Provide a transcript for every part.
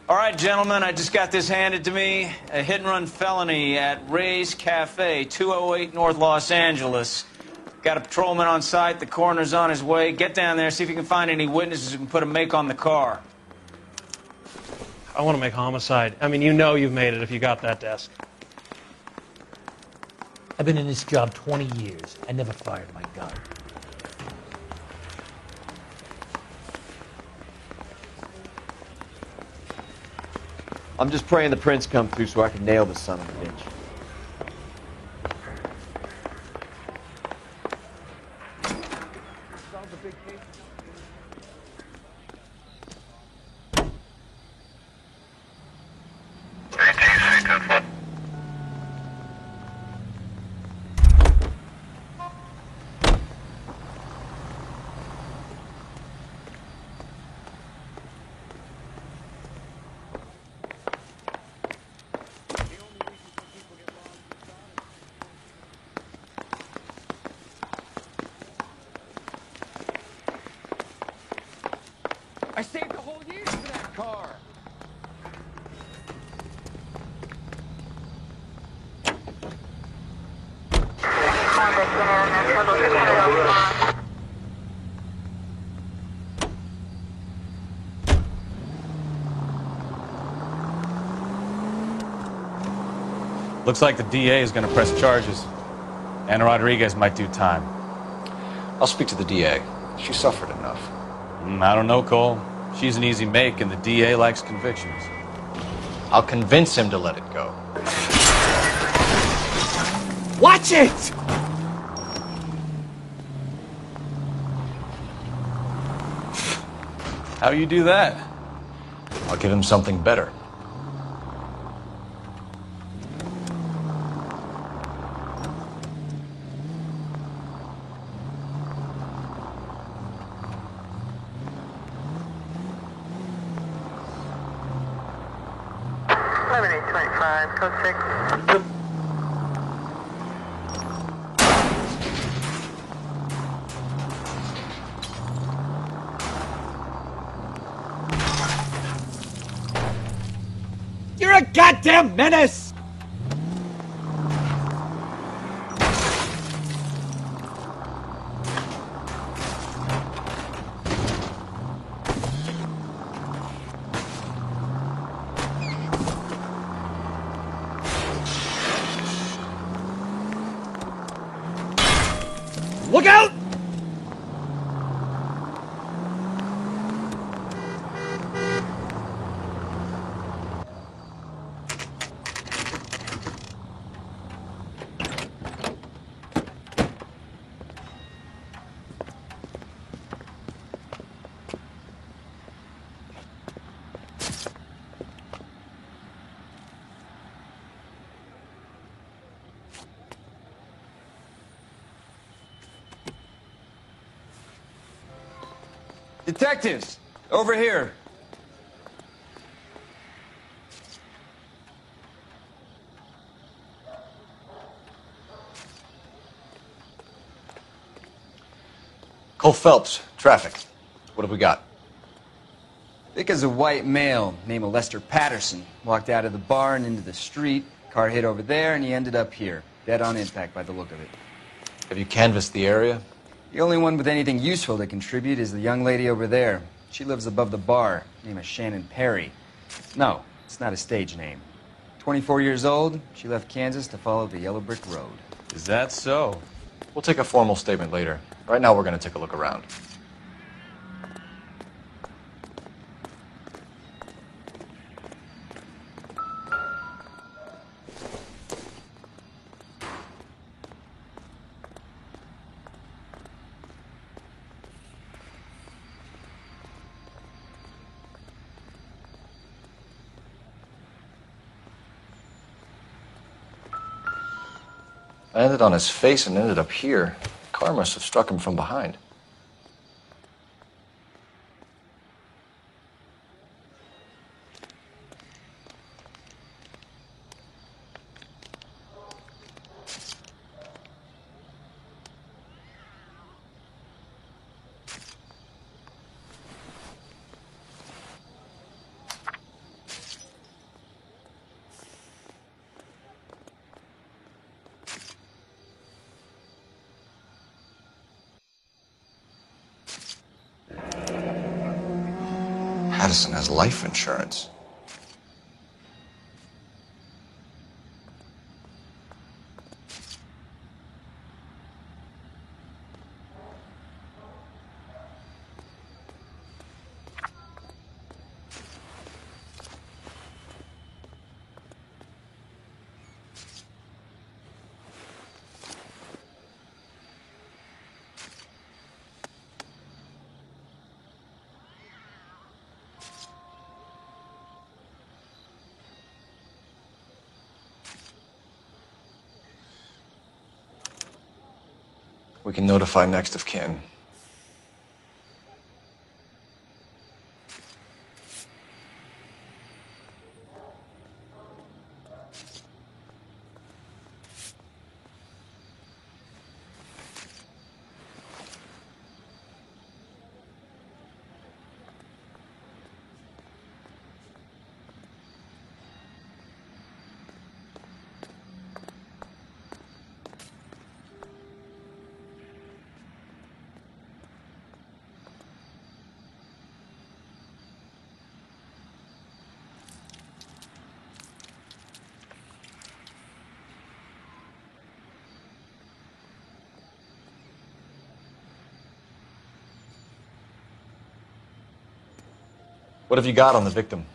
All right, gentlemen, I just got this handed to me. A hit-and-run felony at Ray's Cafe, 208 North Los Angeles. Got a patrolman on site. The coroner's on his way. Get down there, see if you can find any witnesses who can put a make on the car. I want to make homicide. I mean, you know you've made it if you got that desk. I've been in this job 20 years. I never fired my gun. I'm just praying the prints come through so I can nail this son of a bitch. I saved a whole year for that car. Looks like the DA is going to press charges. Anna Rodriguez might do time. I'll speak to the DA. She suffered enough. I don't know, Cole. She's an easy make, and the DA likes convictions. I'll convince him to let it go. Watch it! How you do that? I'll give him something better. Code 6. You're a goddamn menace! Look out! Detectives, over here. Cole Phelps, traffic. What have we got? Vic is a white male named Lester Patterson. Walked out of the bar and into the street. Car hit over there, and he ended up here. Dead on impact by the look of it. Have you canvassed the area? The only one with anything useful to contribute is the young lady over there. She lives above the bar. Name is Shannon Perry. No, it's not a stage name. 24 years old, she left Kansas to follow the Yellow Brick Road. Is that so? We'll take a formal statement later. Right now, we're going to take a look around. I landed on his face and ended up here. The car must have struck him from behind. Madison has life insurance. We can notify next of kin. What have you got on the victim?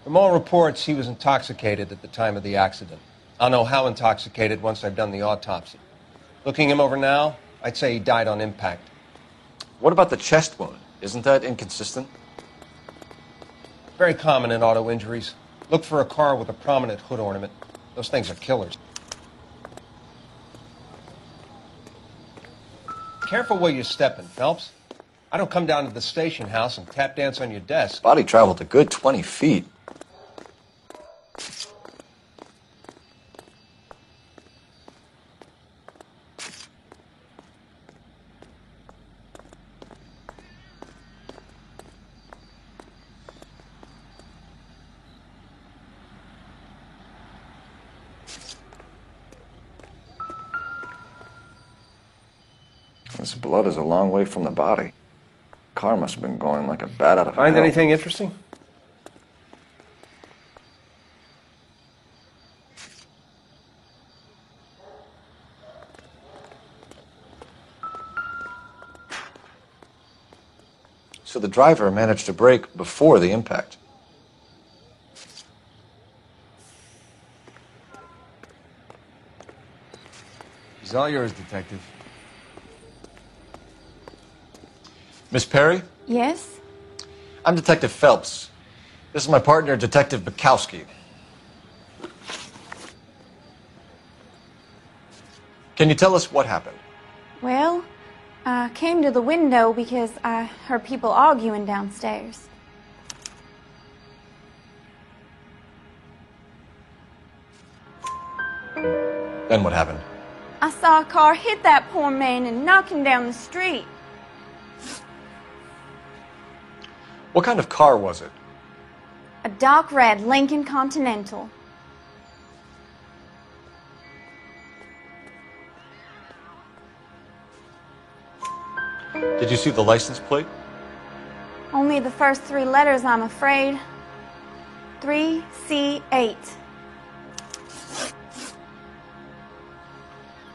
From all reports, he was intoxicated at the time of the accident. I'll know how intoxicated once I've done the autopsy. Looking him over now, I'd say he died on impact. What about the chest wound? Isn't that inconsistent? Very common in auto injuries. Look for a car with a prominent hood ornament. Those things are killers. Careful where you're stepping, Phelps. I don't come down to the station house and tap dance on your desk. Body traveled a good 20 feet. This blood is a long way from the body. Car must have been going like a bat out of Find hell. anything interesting? So the driver managed to brake before the impact. He's all yours, Detective. Miss Perry? Yes? I'm Detective Phelps. This is my partner, Detective Bukowski. Can you tell us what happened? Well, I came to the window because I heard people arguing downstairs. Then what happened? I saw a car hit that poor man and knock him down the street. What kind of car was it? A dark red Lincoln Continental. Did you see the license plate? Only the first three letters, I'm afraid. 3C8.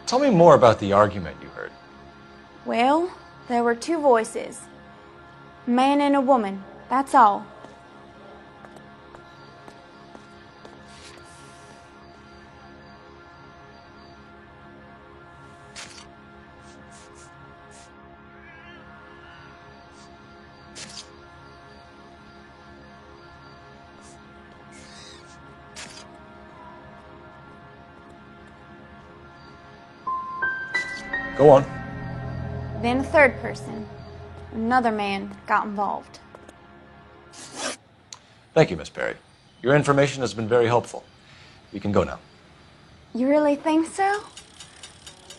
Tell me more about the argument you heard. Well, there were two voices. A man and a woman, that's all. Go on. Then a third person, another man, got involved. Thank you, Miss Perry. Your information has been very helpful. You can go now. You really think so?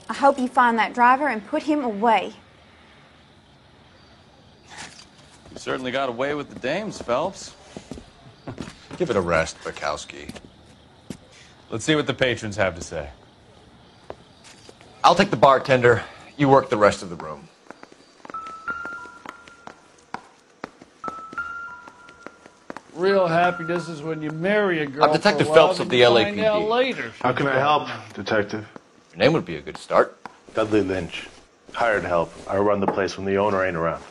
I hope you find that driver and put him away. You certainly got away with the dames, Phelps. Give it a rest, Bukowski. Let's see what the patrons have to say. I'll take the bartender. You work the rest of the room. Real happiness is when you marry a girl. I'm Detective for Phelps love of and the you find out LAPD. later. How can I help, Detective? Your name would be a good start. Dudley Lynch. Hired help. I run the place when the owner ain't around.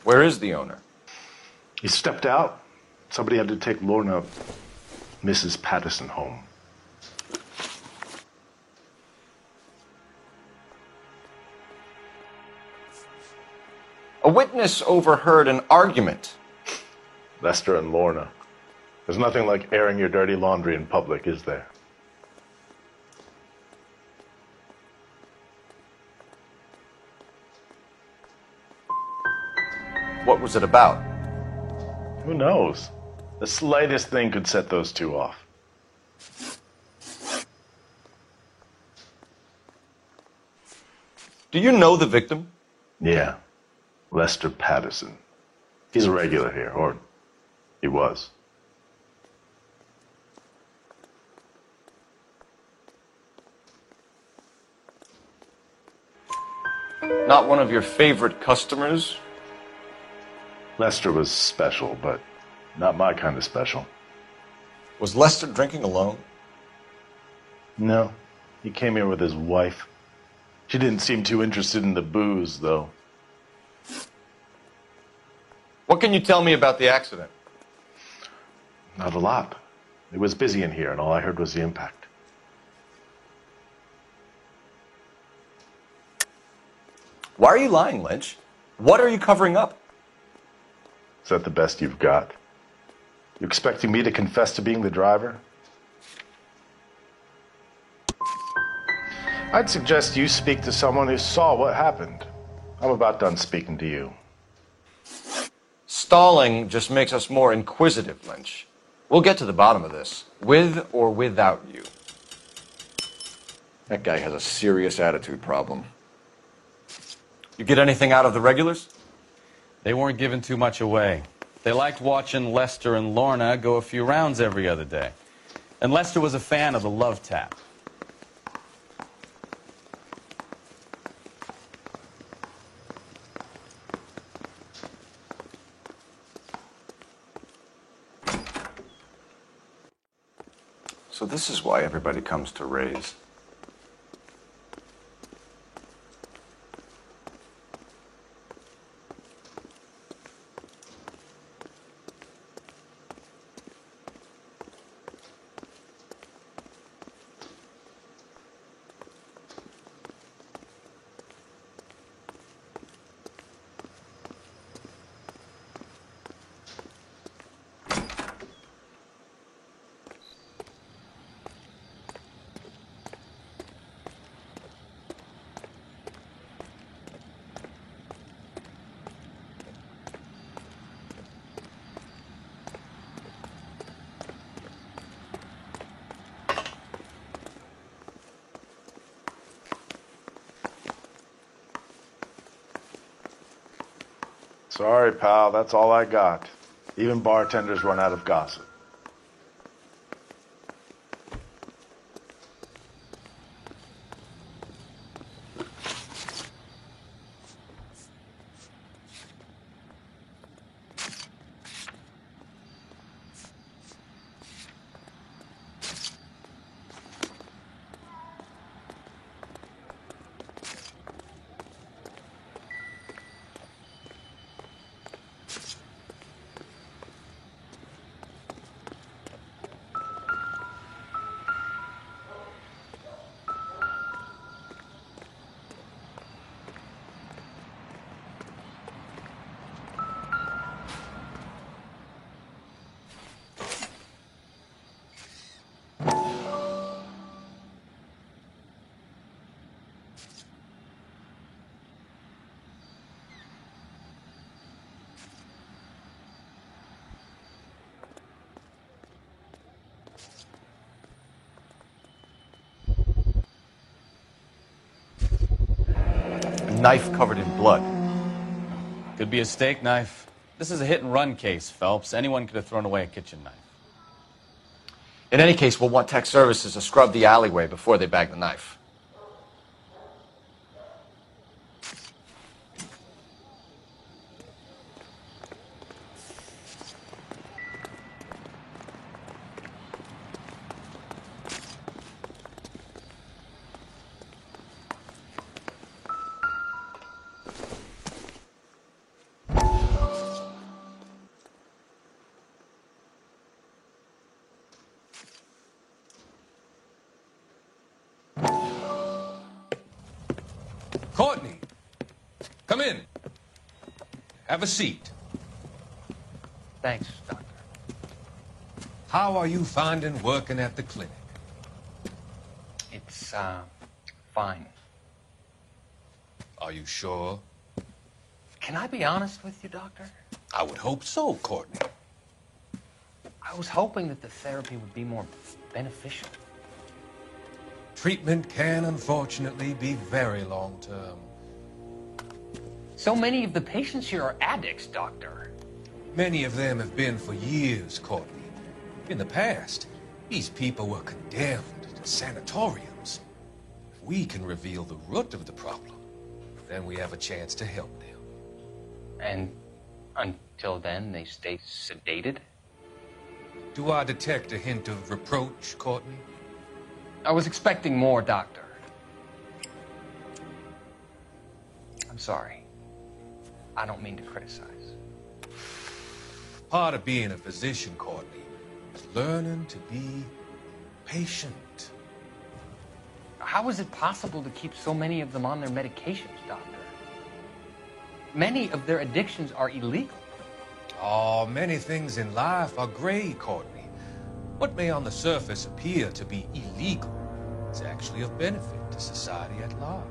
Where is the owner? He stepped out. Somebody had to take Lorna, Mrs. Patterson, home. A witness overheard an argument. Lester and Lorna. There's nothing like airing your dirty laundry in public, is there? What was it about? Who knows? The slightest thing could set those two off. Do you know the victim? Yeah. Lester Patterson. He's a regular here, or he was. Not one of your favorite customers? Lester was special, but not my kind of special. Was Lester drinking alone? No. He came here with his wife. She didn't seem too interested in the booze, though. What can you tell me about the accident? Not a lot. It was busy in here, and all I heard was the impact. Why are you lying, Lynch? What are you covering up? Is that the best you've got? You expecting me to confess to being the driver? I'd suggest you speak to someone who saw what happened. I'm about done speaking to you. Stalling just makes us more inquisitive, Lynch. We'll get to the bottom of this, with or without you. That guy has a serious attitude problem. You get anything out of the regulars? They weren't giving too much away. They liked watching Lester and Lorna go a few rounds every other day. And Lester was a fan of the love tap. So this is why everybody comes to Ray's. Sorry, pal, that's all I got. Even bartenders run out of gossip. Knife covered in blood. Could be a steak knife. This is a hit-and-run case, Phelps. Anyone could have thrown away a kitchen knife. In any case, we'll want tech services to scrub the alleyway before they bag the knife. Courtney, come in. Have a seat. Thanks, Doctor. How are you finding working at the clinic? It's, fine. Are you sure? Can I be honest with you, Doctor? I would hope so, Courtney. I was hoping that the therapy would be more beneficial. Treatment can, unfortunately, be very long-term. So many of the patients here are addicts, Doctor. Many of them have been for years, Courtney. In the past, these people were condemned to sanatoriums. If we can reveal the root of the problem, then we have a chance to help them. And until then, they stay sedated? Do I detect a hint of reproach, Courtney? I was expecting more, Doctor. I'm sorry. I don't mean to criticize. Part of being a physician, Courtney, is learning to be patient. How is it possible to keep so many of them on their medications, Doctor? Many of their addictions are illegal. Oh, many things in life are gray, Courtney. What may on the surface appear to be illegal is actually of benefit to society at large.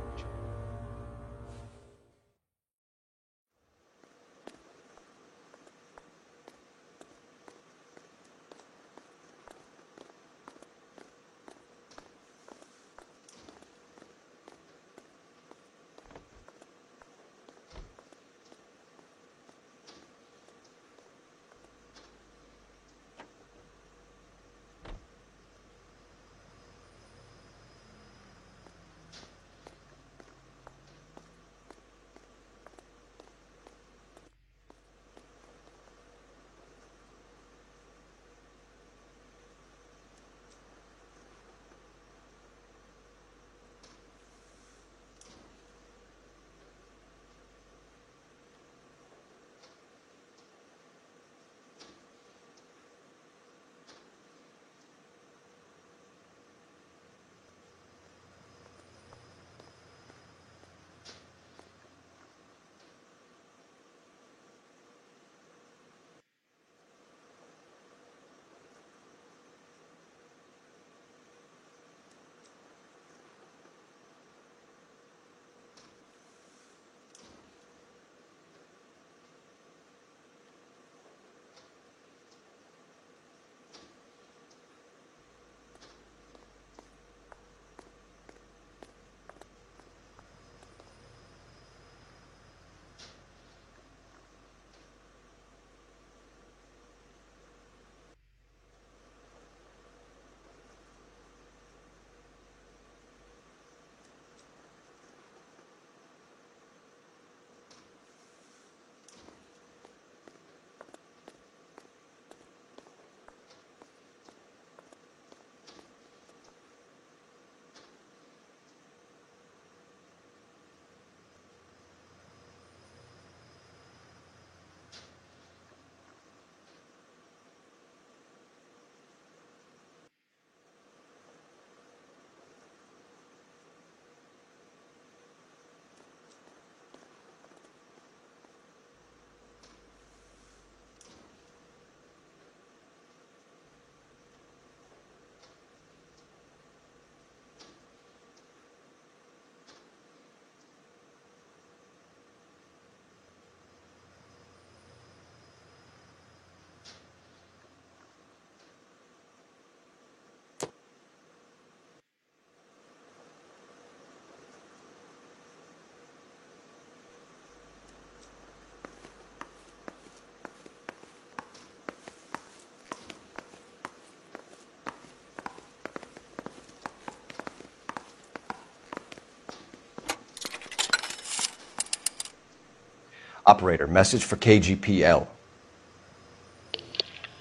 Operator, message for KGPL.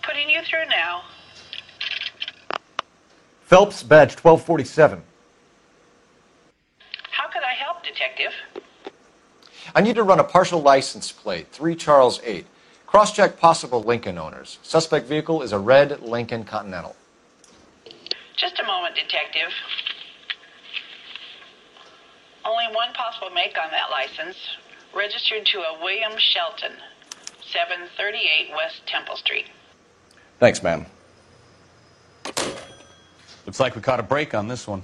Putting you through now. Phelps, badge 1247. How could I help, Detective? I need to run a partial license plate, 3 Charles 8. Cross-check possible Lincoln owners. Suspect vehicle is a red Lincoln Continental. Just a moment, Detective. Only one possible make on that license. Registered to a William Shelton, 738 West Temple Street. Thanks, ma'am. Looks like we caught a break on this one.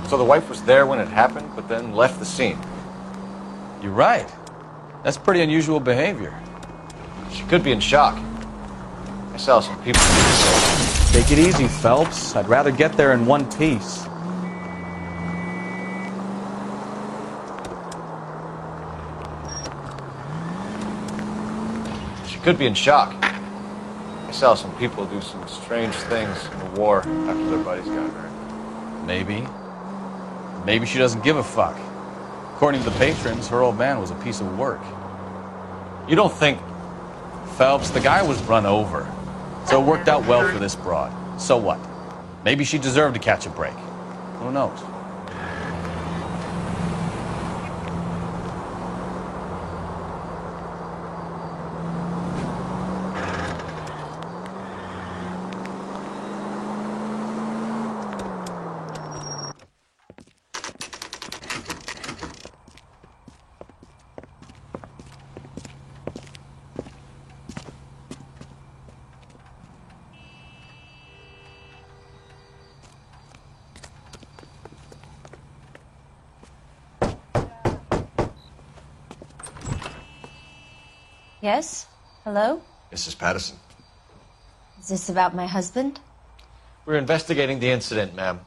So the wife was there when it happened, but then left the scene. You're right. That's pretty unusual behavior. She could be in shock. I saw some people. Take it easy, Phelps. I'd rather get there in one piece. She could be in shock. I saw some people do some strange things in the war after their buddies got married. Maybe. Maybe she doesn't give a fuck. According to the patrons, her old man was a piece of work. You don't think... Phelps, the guy was run over. So it worked out well for this broad. So what? Maybe she deserved to catch a break. Who knows? Yes? Hello? Mrs. Patterson. Is this about my husband? We're investigating the incident, ma'am.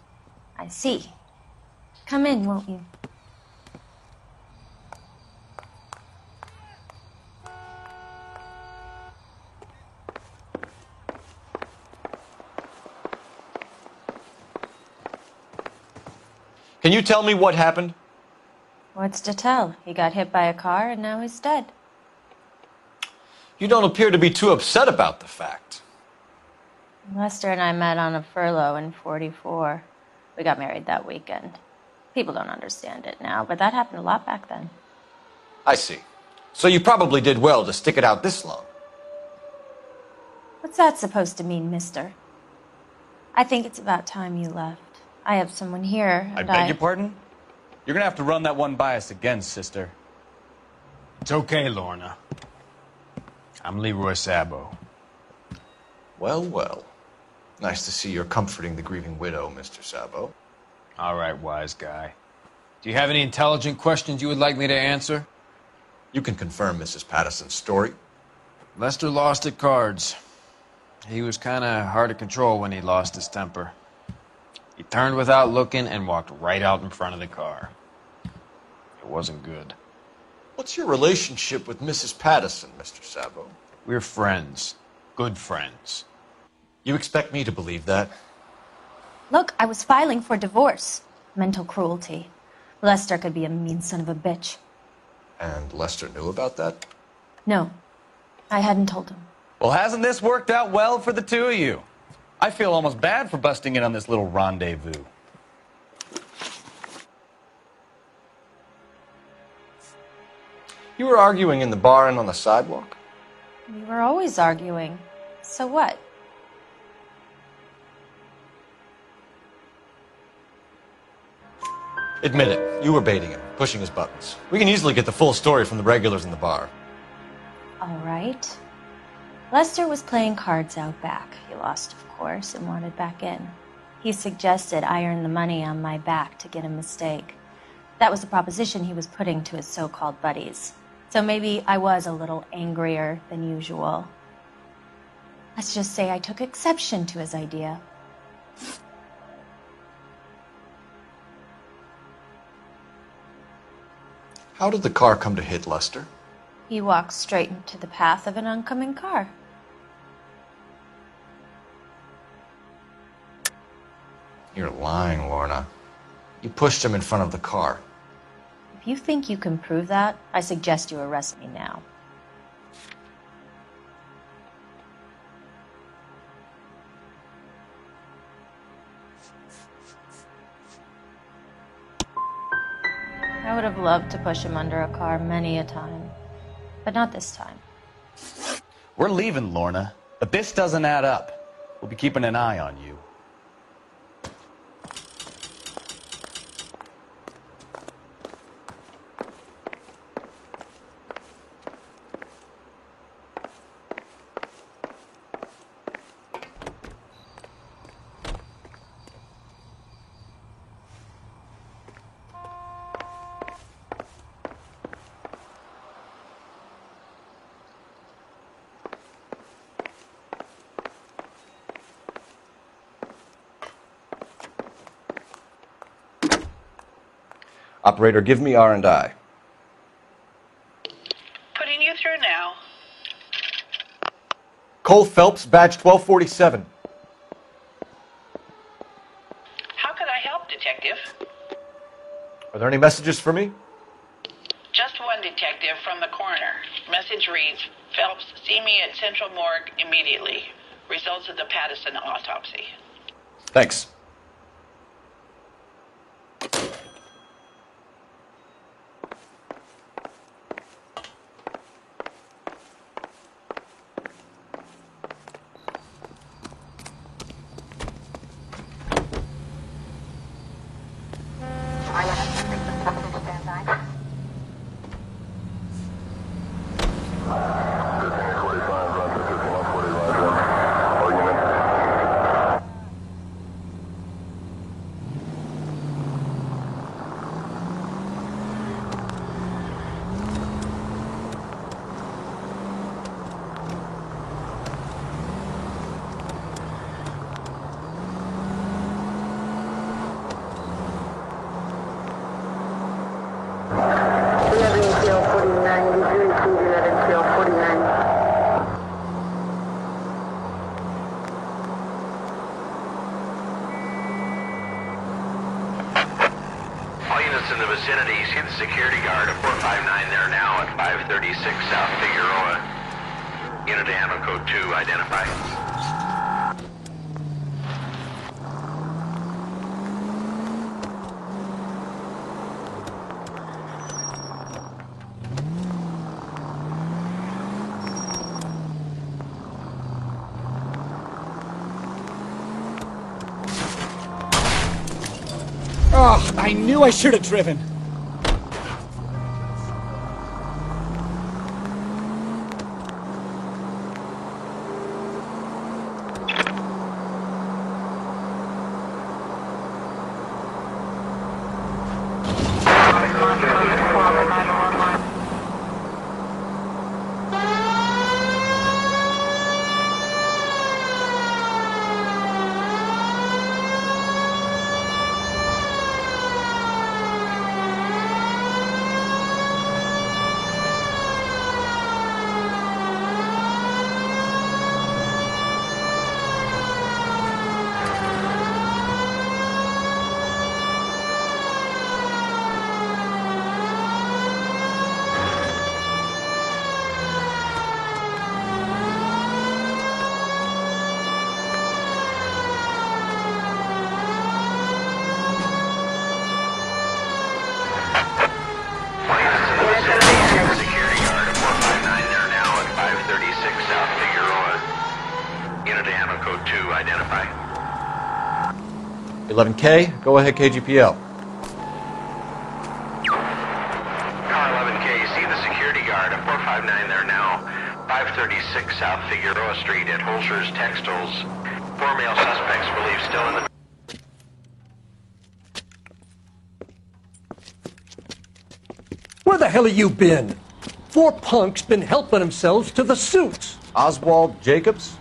I see. Come in, won't you? Can you tell me what happened? What's to tell? He got hit by a car and now he's dead. You don't appear to be too upset about the fact. Lester and I met on a furlough in '44. We got married that weekend. People don't understand it now, but that happened a lot back then. I see. So you probably did well to stick it out this long. What's that supposed to mean, mister? I think it's about time you left. I have someone here, I and beg your pardon? You're gonna have to run that one by us again, sister. It's okay, Lorna. I'm Leroy Sabo. Well, well. Nice to see you're comforting the grieving widow, Mr. Sabo. All right, wise guy. Do you have any intelligent questions you would like me to answer? You can confirm Mrs. Patterson's story. Lester lost at cards. He was kind of hard to control when he lost his temper. He turned without looking and walked right out in front of the car. It wasn't good. What's your relationship with Mrs. Patterson, Mr. Sabo? We're friends. Good friends. You expect me to believe that? Look, I was filing for divorce. Mental cruelty. Lester could be a mean son of a bitch. And Lester knew about that? No, I hadn't told him. Well, hasn't this worked out well for the two of you? I feel almost bad for busting in on this little rendezvous. You were arguing in the bar and on the sidewalk? We were always arguing. So what? Admit it, you were baiting him, pushing his buttons. We can easily get the full story from the regulars in the bar. All right. Lester was playing cards out back. He lost, of course, and wanted back in. He suggested I earn the money on my back to get a mistake. That was the proposition he was putting to his so-called buddies. So maybe I was a little angrier than usual. Let's just say I took exception to his idea. How did the car come to hit Lester? He walked straight into the path of an oncoming car. You're lying, Lorna. You pushed him in front of the car. If you think you can prove that, I suggest you arrest me now. I would have loved to push him under a car many a time, but not this time. We're leaving, Lorna, but this doesn't add up. We'll be keeping an eye on you. Operator, give me R&I. Putting you through now. Cole Phelps, badge 1247. How could I help, Detective? Are there any messages for me? Just one, Detective, from the coroner. Message reads, Phelps, see me at Central Morgue immediately. Results of the Pattison autopsy. Thanks. In the vicinity, see the security guard at 459 there now at 536 South Figueroa. Unit Ammo Code 2, identify. Oh, I knew I should have driven. Security guard at 459 there now at 536 South Figueroa. Unit Ammo Code 2, identify. 11K, go ahead, KGPL. Car 11K, see the security guard at 459 there now. 536 South Figueroa Street at Holscher's Textiles. 4 male suspects believed still in the... Where the hell have you been? 4 punks been helping themselves to the suits. Oswald Jacobs?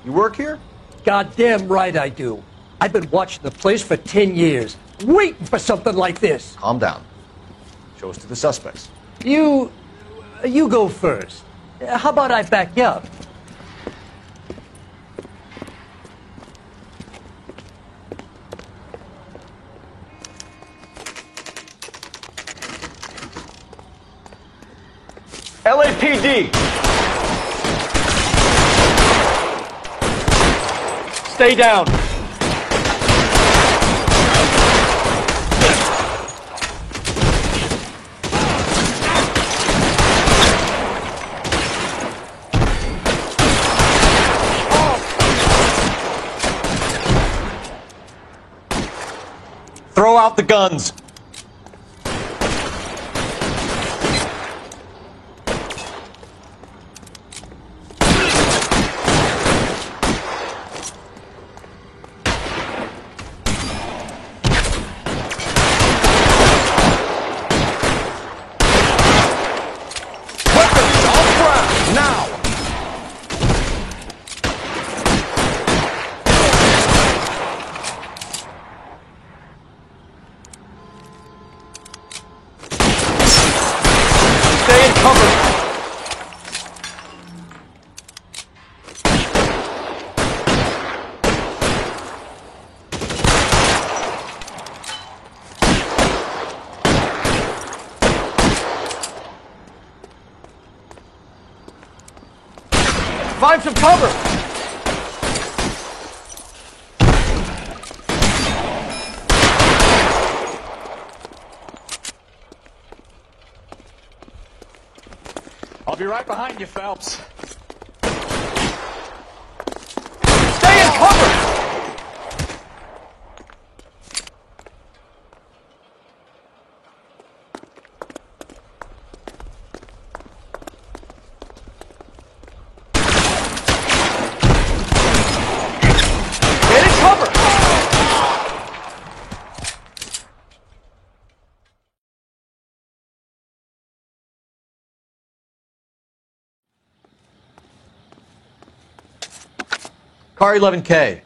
You work here? Goddamn right I do. I've been watching the place for 10 years, waiting for something like this. Calm down. Show us to the suspects. You go first. How about I back you up? LAPD! Stay down. Throw out the guns. Find some cover! I'll be right behind you, Phelps. Stay in cover! Car 11K.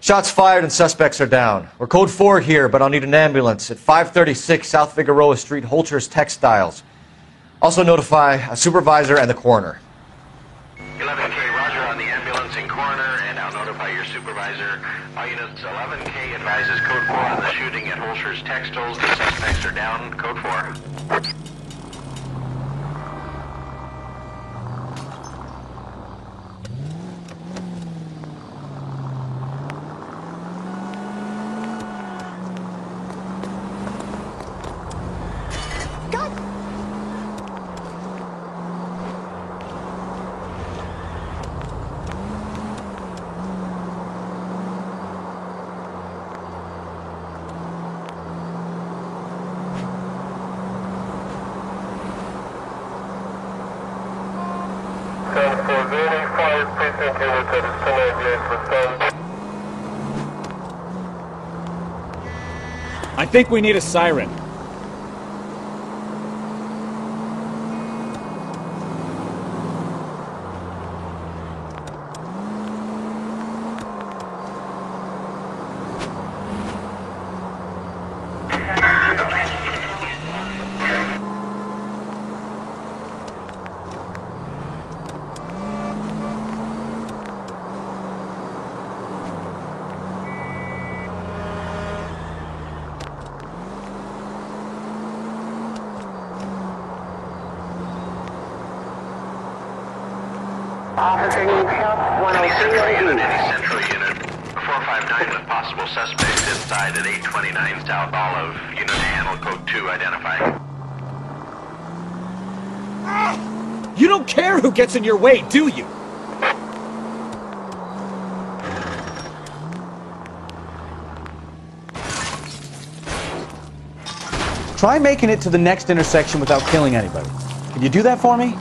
Shots fired and suspects are down. We're code 4 here, but I'll need an ambulance at 536 South Figueroa Street, Holcher's Textiles. Also notify a supervisor and the coroner. 11K, roger on the ambulance and coroner, and I'll notify your supervisor. All units, 11K advises code 4 on the shooting at Holcher's Textiles. The suspects are down, code 4. I think we need a siren. Any central unit, 459 with possible suspects inside at 829 South Olive. Unit handle code 2 identifying. You don't care who gets in your way, do you? Try making it to the next intersection without killing anybody. Can you do that for me?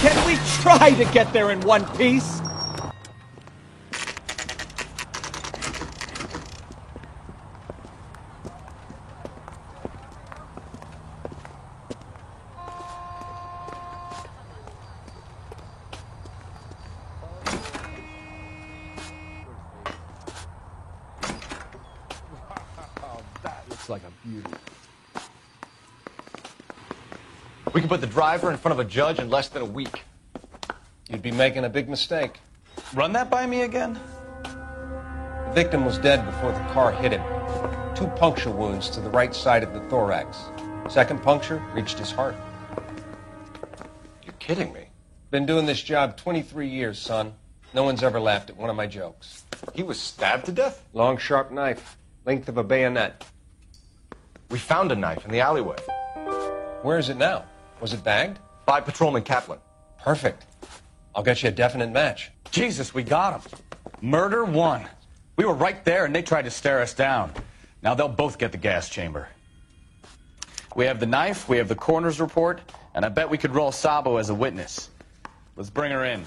Can we try to get there in one piece? Like a beauty. We can put the driver in front of a judge in less than a week. You'd be making a big mistake. Run that by me again? The victim was dead before the car hit him. 2 puncture wounds to the right side of the thorax. Second puncture reached his heart. You're kidding me. Been doing this job 23 years, son. No one's ever laughed at one of my jokes. He was stabbed to death? Long, sharp knife. Length of a bayonet. We found a knife in the alleyway. Where is it now? Was it bagged? By Patrolman Kaplan. Perfect. I'll get you a definite match. Jesus, we got him. Murder 1. We were right there and they tried to stare us down. Now they'll both get the gas chamber. We have the knife, we have the coroner's report, and I bet we could roll Sabo as a witness. Let's bring her in.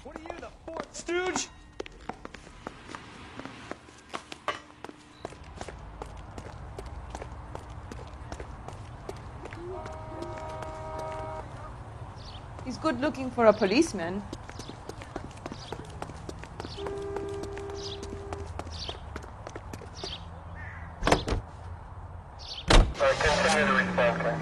What are you, the fourth stooge? He's good looking for a policeman. Continue the response, sir.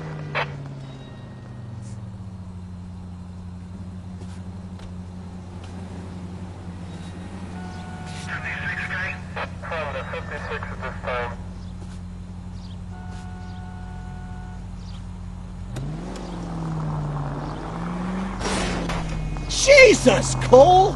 From the 56 at this time. Jesus, Cole!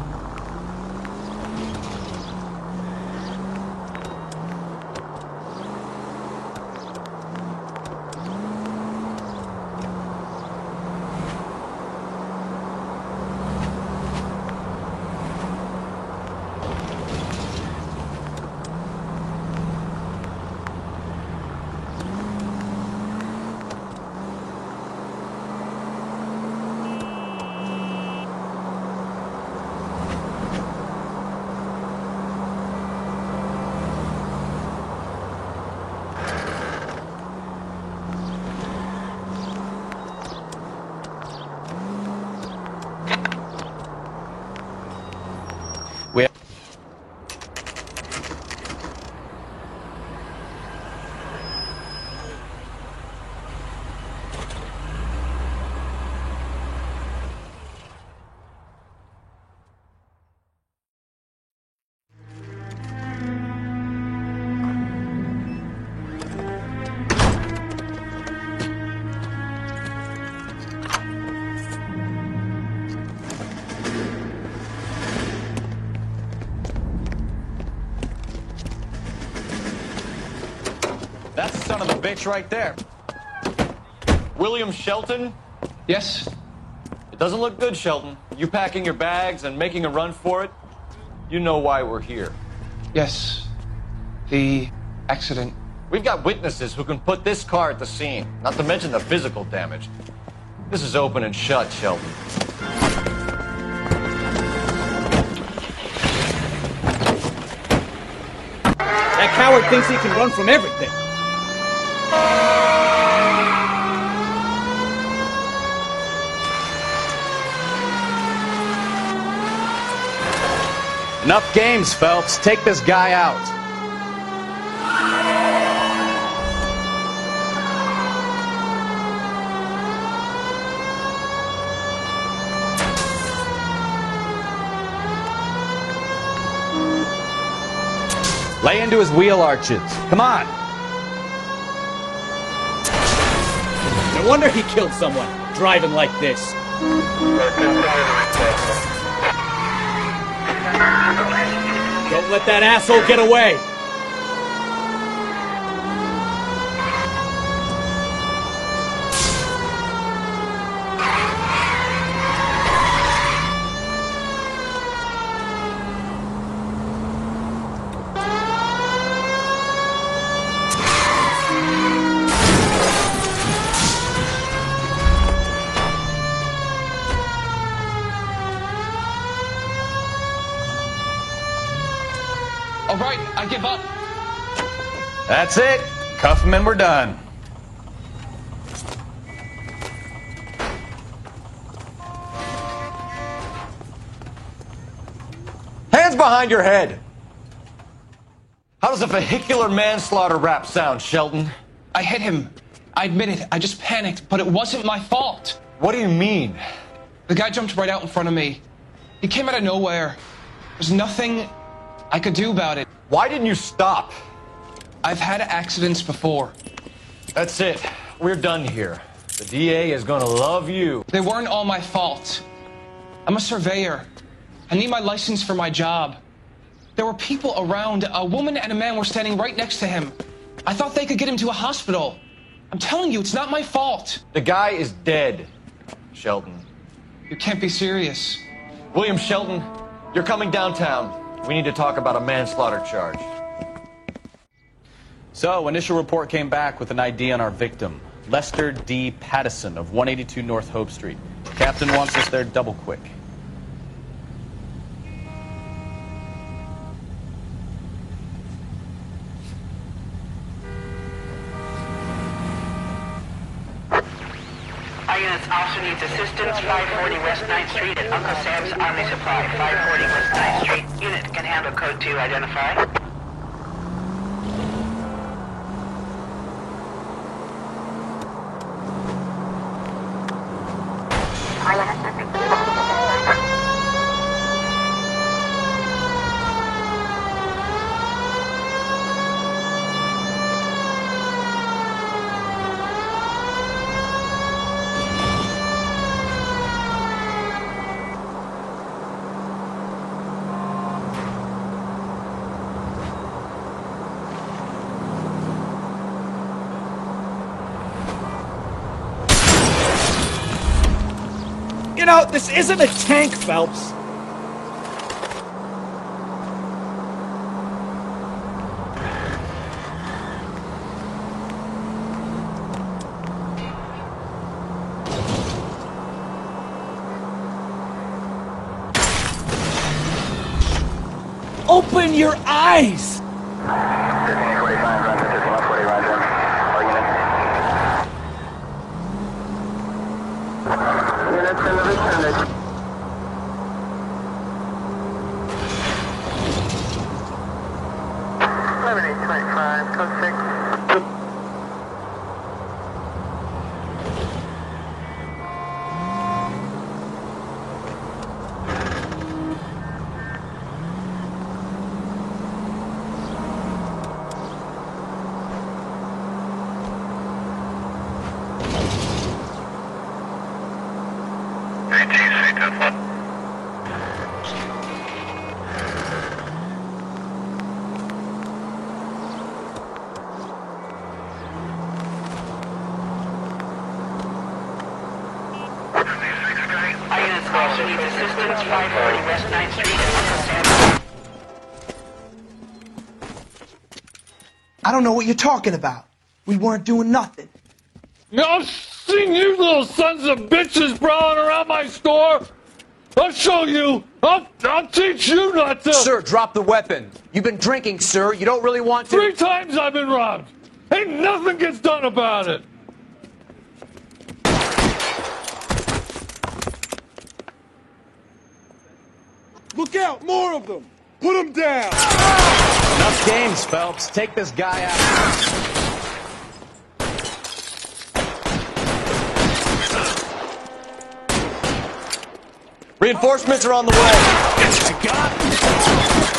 That's the son of a bitch right there. William Shelton? Yes? It doesn't look good, Shelton. You packing your bags and making a run for it? You know why we're here. Yes. The accident. We've got witnesses who can put this car at the scene, not to mention the physical damage. This is open and shut, Shelton. That coward thinks he can run from everything. Enough games, Phelps. Take this guy out. Lay into his wheel arches. Come on. No wonder he killed someone, driving like this. Don't let that asshole get away! All right, I give up. That's it. Cuff him and we're done. Hands behind your head! How does a vehicular manslaughter rap sound, Shelton? I hit him. I admit it. I just panicked, but it wasn't my fault. What do you mean? The guy jumped right out in front of me. He came out of nowhere. There's nothing I could do about it. Why didn't you stop? I've had accidents before. That's it. We're done here. The DA is gonna love you. They weren't all my fault. I'm a surveyor. I need my license for my job. There were people around. A woman and a man were standing right next to him. I thought they could get him to a hospital. I'm telling you, it's not my fault. The guy is dead, Shelton. You can't be serious. William Shelton, you're coming downtown. We need to talk about a manslaughter charge. So, initial report came back with an ID on our victim, Lester D. Pattison of 182 North Hope Street. Captain wants us there double quick. Our units also needs assistance, 540 West 9th Street at Uncle Sam's Army Supply, 540 West 9th Street. Unit can handle code 2, identify. You know, this isn't a tank, Phelps. Open your eyes! I don't know what you're talking about. We weren't doing nothing. I've seen you little sons of bitches prowling around my store. I'll show you. I'll teach you not to. Sir, drop the weapon. You've been drinking, sir. You don't really want to. 3 times I've been robbed. Ain't nothing gets done about it. Look out, more of them. Put them down. Enough games, Phelps. Take this guy out. Reinforcements are on the way. I got it.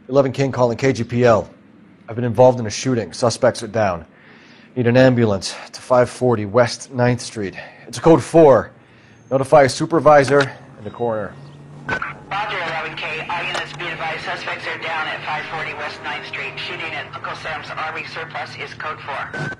11 King calling KGPL. I've been involved in a shooting. Suspects are down. Need an ambulance to 540 West 9th Street. It's a code 4. Notify a supervisor and the coroner. Roger, 11K. All units be advised, suspects are down at 540 West 9th Street. Shooting at Uncle Sam's Army surplus is code 4.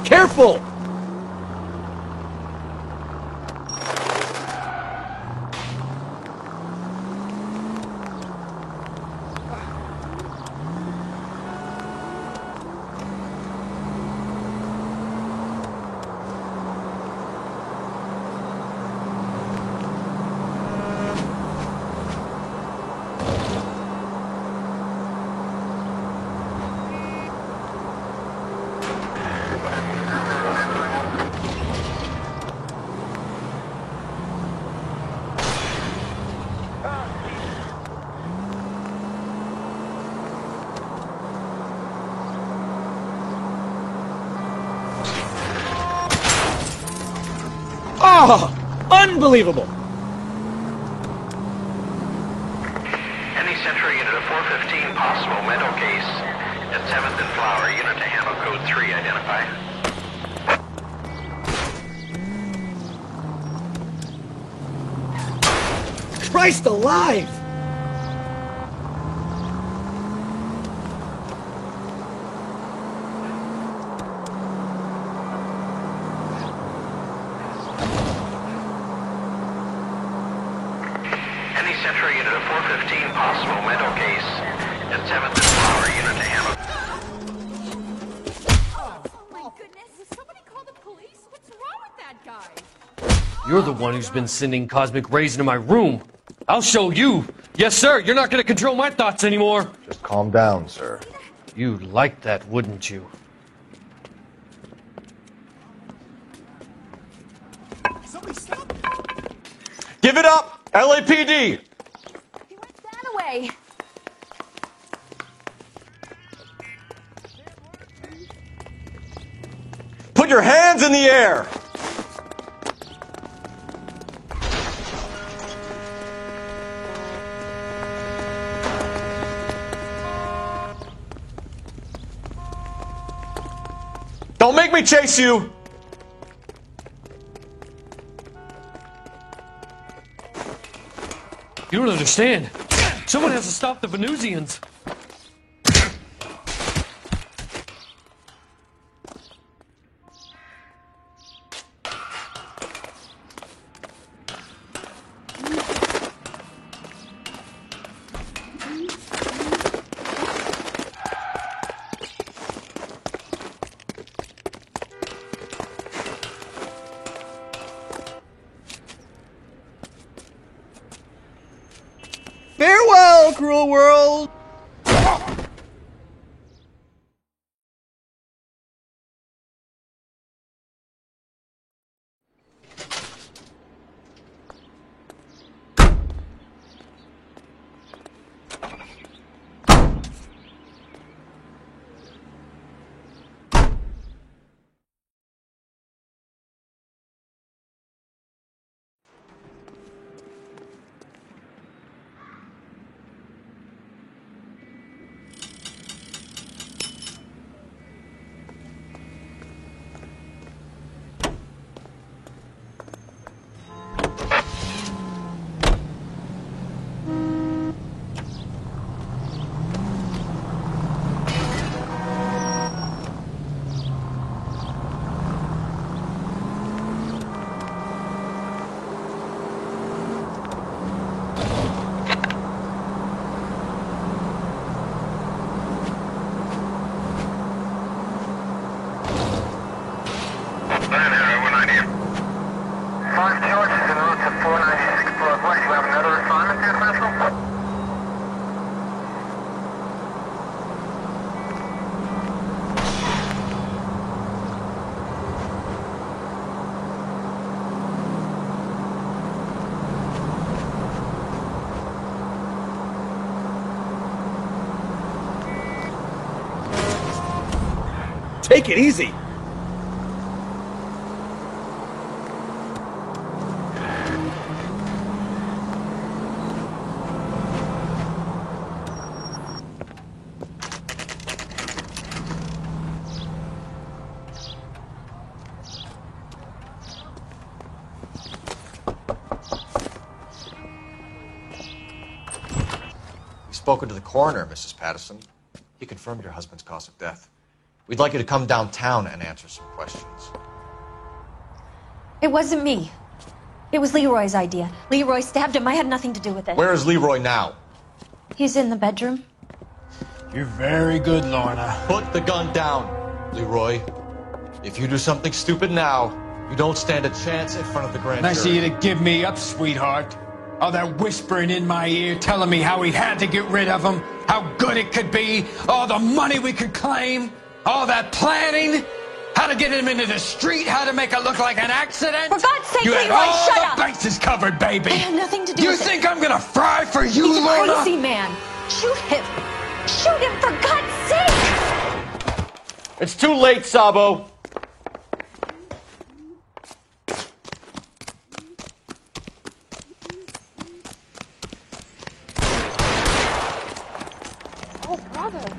Careful! Oh, unbelievable. Any Central unit of 415, possible mental case at 7th and Flower. Unit to handle code 3, identify. Christ alive! Any Central unit of 415, possible mental case at 7th and Flower. Unit to handle. Oh my goodness, somebody call the police? What's wrong with that guy? You're the one who's been sending cosmic rays into my room. I'll show you. Yes, sir. You're not going to control my thoughts anymore. Just calm down, sir. You'd like that, wouldn't you? Somebody stop! Give it up! LAPD! He went that way. Put your hands in the air! Don't make me chase you! You don't understand. Someone has to stop the Venusians. Farewell, cruel world! Take it easy. We've spoken to the coroner, Mrs. Patterson. He confirmed your husband's cause of death. We'd like you to come downtown and answer some questions. It wasn't me. It was Leroy's idea. Leroy stabbed him. I had nothing to do with it. Where is Leroy now? He's in the bedroom. You're very good, Lorna. Put the gun down, Leroy. If you do something stupid now, you don't stand a chance in front of the grand Nice of jury. you to give me up, sweetheart. All that whispering in my ear telling me how we had to get rid of him, how good it could be, all the money we could claim, all that planning, how to get him into the street, how to make it look like an accident. For God's sake, you had Leroy, all shut the up! bases covered, baby. I had nothing to do You with it. think I'm gonna fry for you, He's a Lorna? crazy man. Shoot him. Shoot him, for God's sake! It's too late, Sabo. Oh, brother.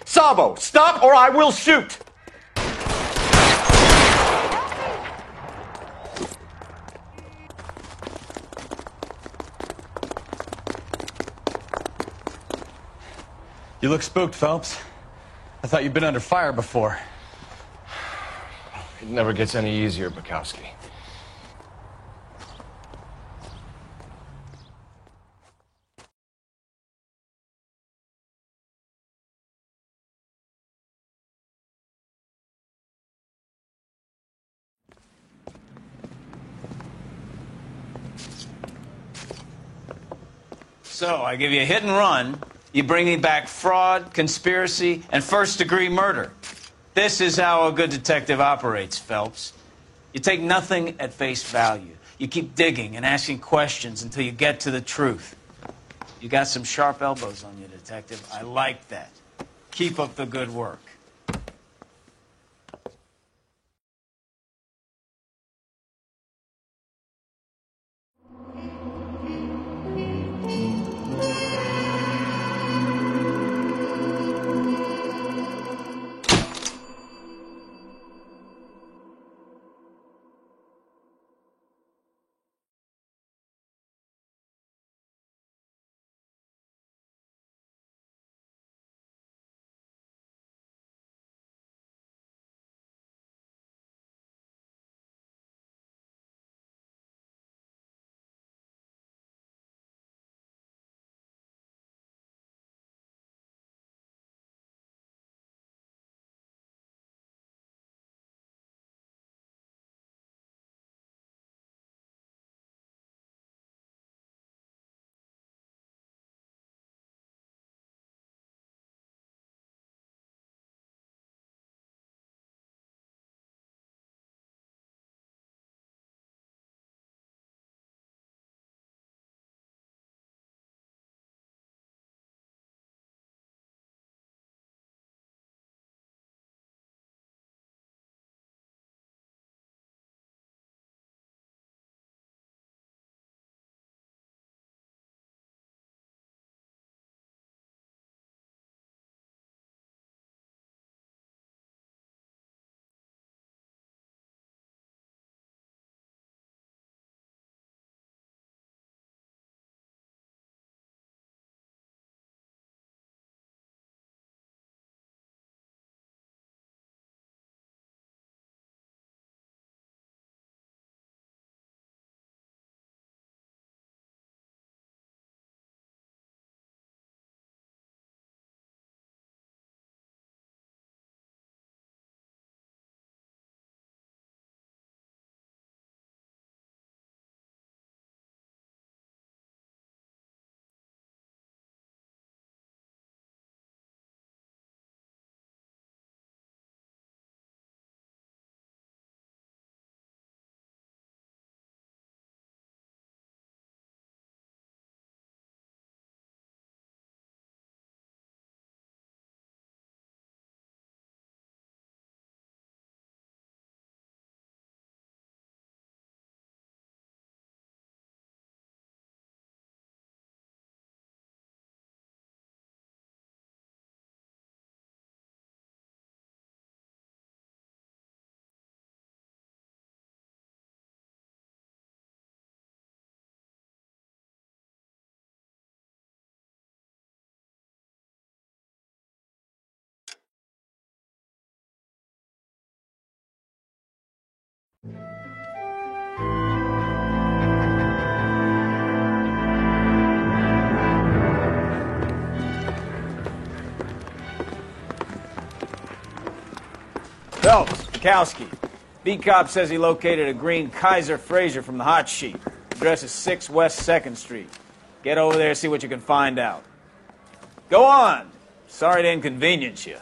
Sabo, stop or I will shoot! You look spooked, Phelps. I thought you'd been under fire before. It never gets any easier, Bukowski. So, I give you a hit and run. You bring me back fraud, conspiracy, and first-degree murder. This is how a good detective operates, Phelps. You take nothing at face value. You keep digging and asking questions until you get to the truth. You got some sharp elbows on you, detective. I like that. Keep up the good work. Phelps, Bukowski. Beat cop says he located a green Kaiser Fraser from the hot sheet. Address is 6 West 2nd Street. Get over there, see what you can find out. Go on. Sorry to inconvenience you.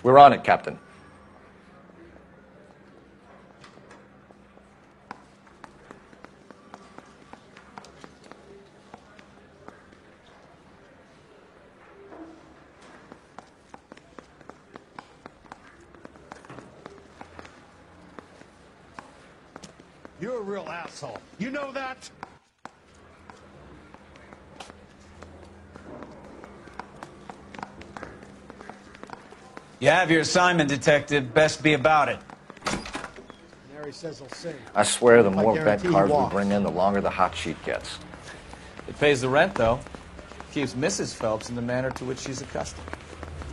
We're on it, Captain. You're a real asshole. You know that? You have your assignment, Detective. Best be about it. Mary says he'll sing. I swear the more bent guarantee cars he we walks. bring in, the longer the hot sheet gets. It pays the rent, though. Keeps Mrs. Phelps in the manner to which she's accustomed.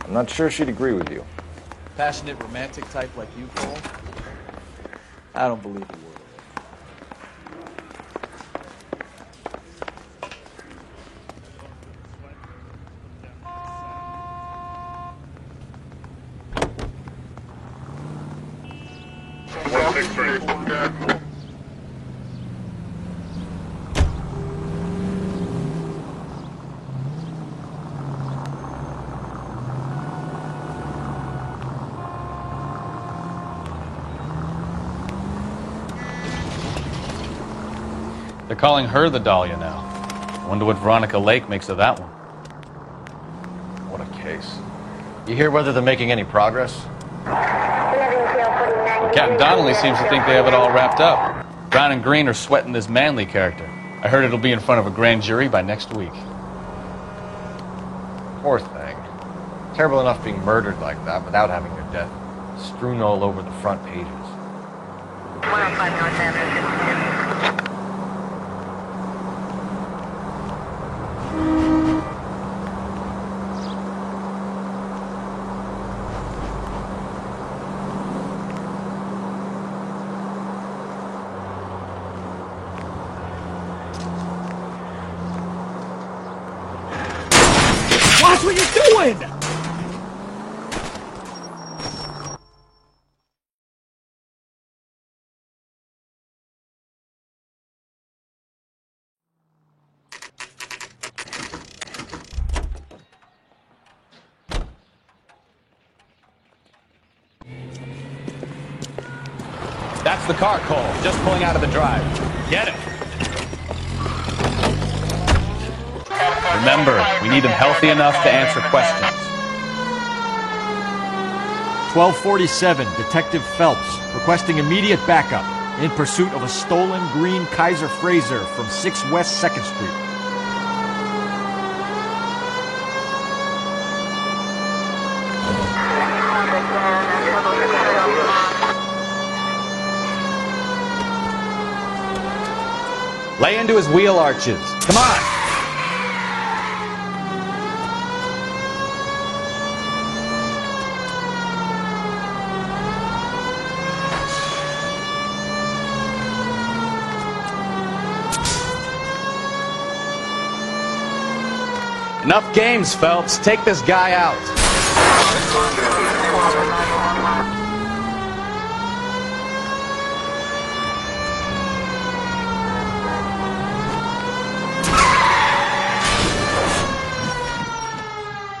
I'm not sure she'd agree with you. Passionate, romantic type like you, Cole? I don't believe a word. They're calling her the Dahlia now. Wonder what Veronica Lake makes of that one. What a case. You hear whether they're making any progress? Well, Captain Donnelly seems to think they have it all wrapped up. Brown and Green are sweating this Manley character. I heard it'll be in front of a grand jury by next week. Poor thing. Terrible enough being murdered like that without having her death strewn all over the front pages. 105 North Avenue. Watch what you're doing! That's the car, Cole. Just pulling out of the drive. Get it. Remember, we need him healthy enough to answer questions. 1247, Detective Phelps, requesting immediate backup in pursuit of a stolen green Kaiser Fraser from 6 West 2nd Street. Lay into his wheel arches. Come on. Enough games, Phelps. Take this guy out.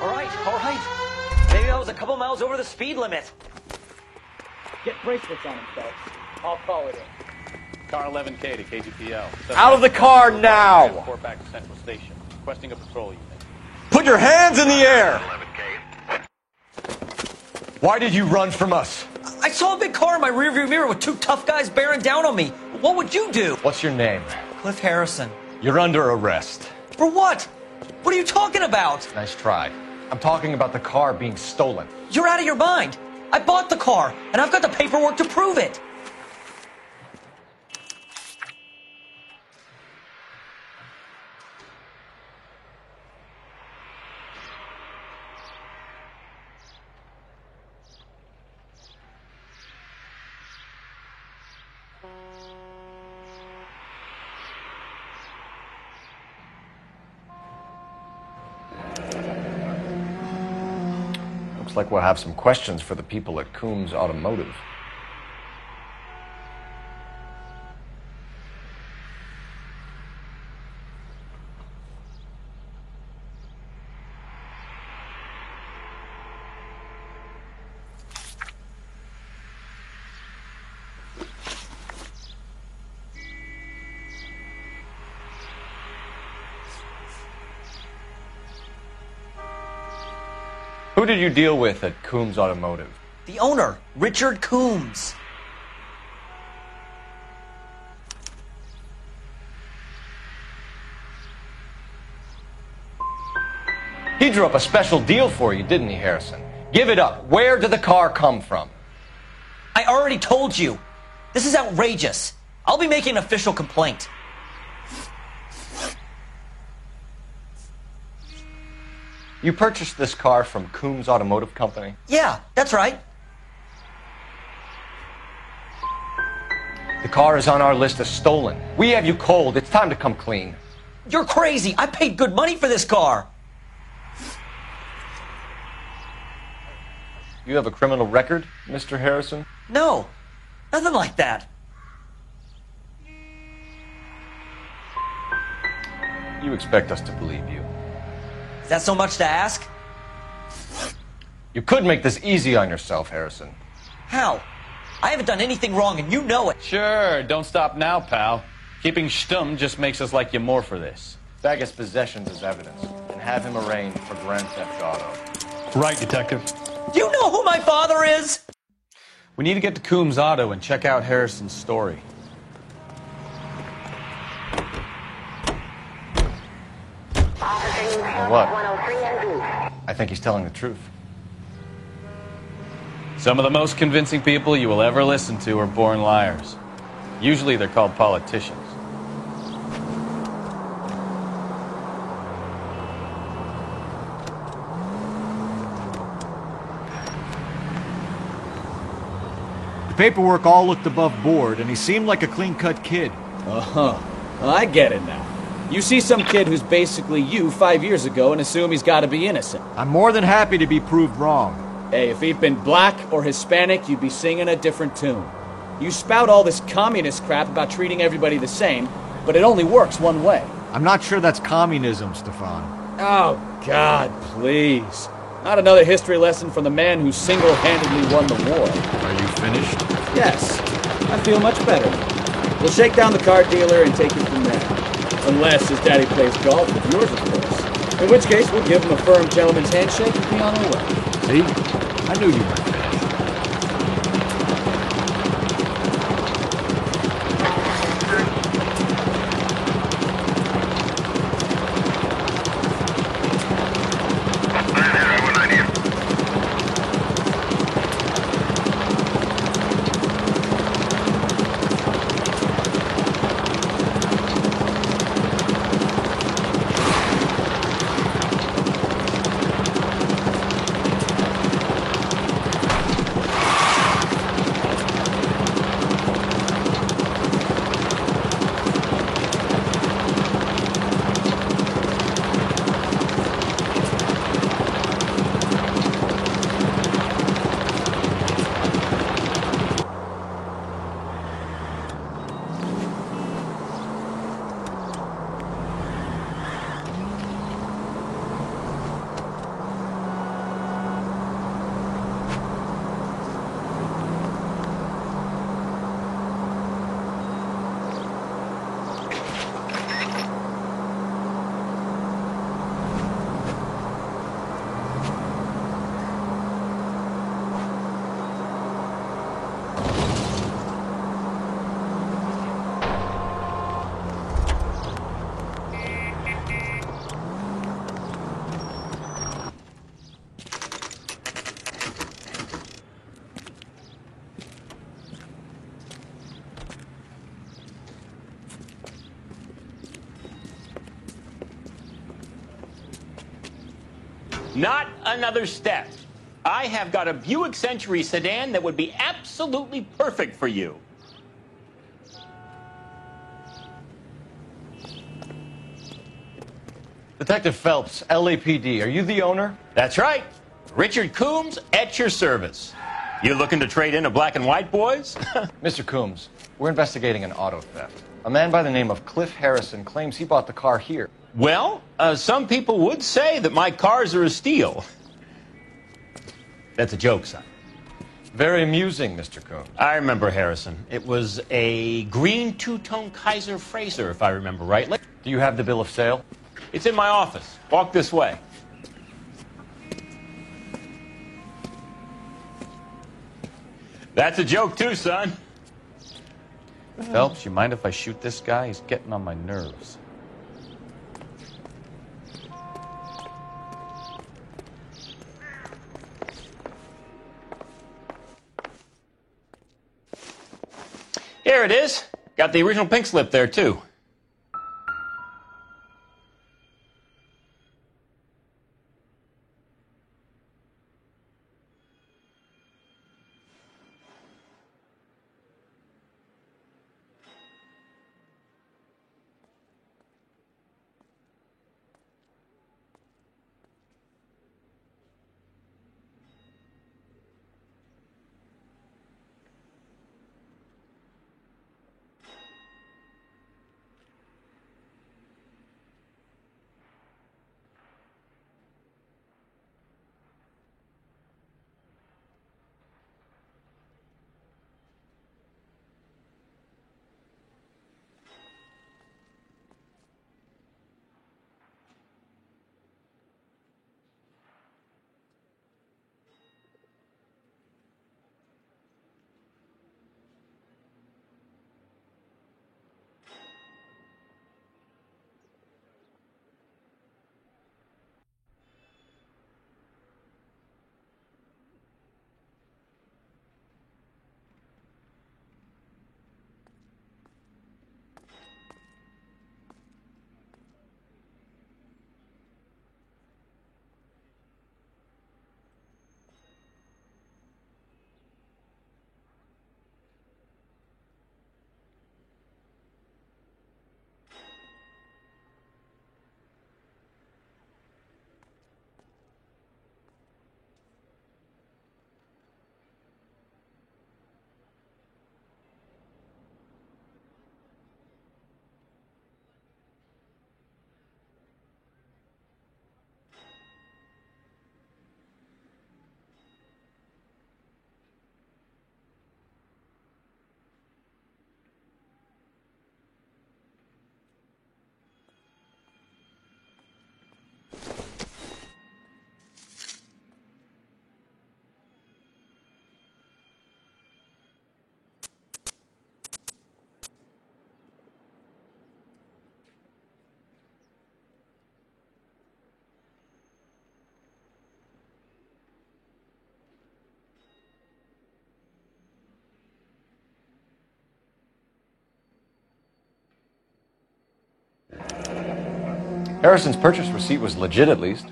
All right. Maybe I was a couple miles over the speed limit. Get bracelets on him, Phelps. I'll call it in. Car 11K to KGPL. Out of the car now! Report back to Central Station. Requesting a patrol unit. Put your hands in the air! 11K. Why did you run from us? I saw a big car in my rearview mirror with two tough guys bearing down on me. What would you do? What's your name? Cliff Harrison. You're under arrest. For what? What are you talking about? Nice try. I'm talking about the car being stolen. You're out of your mind. I bought the car, and I've got the paperwork to prove it. Looks like we'll have some questions for the people at Coombs Automotive. Who did you deal with at Coombs Automotive? The owner, Richard Coombs. He drew up a special deal for you, didn't he, Harrison? Give it up. Where did the car come from? I already told you. This is outrageous. I'll be making an official complaint. You purchased this car from Coombs Automotive Company? Yeah, that's right. The car is on our list as stolen. We have you cold. It's time to come clean. You're crazy. I paid good money for this car. You have a criminal record, Mr. Harrison? No, nothing like that. You expect us to believe you. Is that so much to ask? You could make this easy on yourself, Harrison. How? I haven't done anything wrong, and you know it. Sure, don't stop now, pal. Keeping stum just makes us like you more for this. Bag his possessions as evidence, and have him arraigned for Grand Theft Auto. Right, Detective. Do you know who my father is? We need to get to Coombs Auto and check out Harrison's story. Or what? I think he's telling the truth. Some of the most convincing people you will ever listen to are born liars. Usually they're called politicians. The paperwork all looked above board, and he seemed like a clean-cut kid. Uh-huh. Well, I get it now. You see some kid who's basically you 5 years ago and assume he's got to be innocent. I'm more than happy to be proved wrong. Hey, if he'd been black or Hispanic, you'd be singing a different tune. You spout all this communist crap about treating everybody the same, but it only works one way. I'm not sure that's communism, Stefan. Oh, God, please. Not another history lesson from the man who single-handedly won the war. Are you finished? Yes. I feel much better. We'll shake down the car dealer and take it from there. Unless his daddy plays golf with yours, of course. In which case, we'll give him a firm gentleman's handshake and be on our way. See? I knew you weren't finished. Not another step. I have got a Buick Century sedan that would be absolutely perfect for you. Detective Phelps, LAPD, are you the owner? That's right. Richard Coombs, at your service. You looking to trade in a black and white, boys? Mr. Coombs, we're investigating an auto theft. A man by the name of Cliff Harrison claims he bought the car here. Well, some people would say that my cars are a steal. That's a joke, son. Very amusing, Mr. Coombs. I remember Harrison. It was a green two-tone Kaiser Frazer, if I remember rightly. Do you have the bill of sale? It's in my office. Walk this way. That's a joke, too, son. Phelps, you mind if I shoot this guy? He's getting on my nerves. Here it is. Got the original pink slip there, too. Harrison's purchase receipt was legit, at least.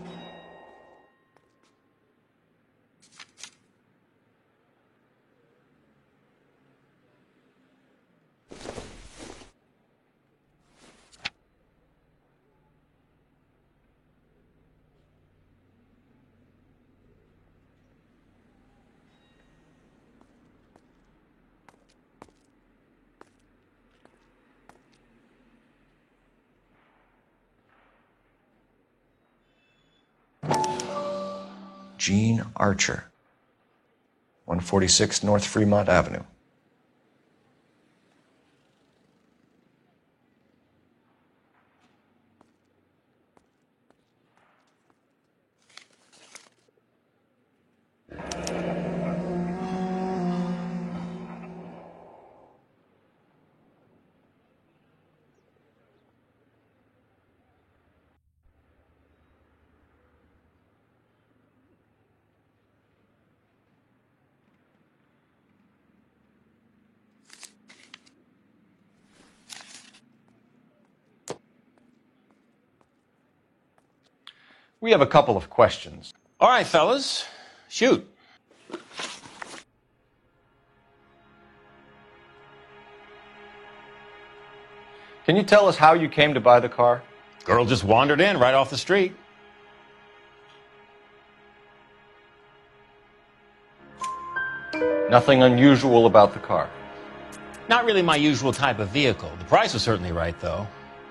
Gene Archer, 146 North Fremont Avenue. We have a couple of questions. All right, fellas. Shoot. Can you tell us how you came to buy the car? Girl just wandered in right off the street. Nothing unusual about the car. Not really my usual type of vehicle. The price was certainly right, though.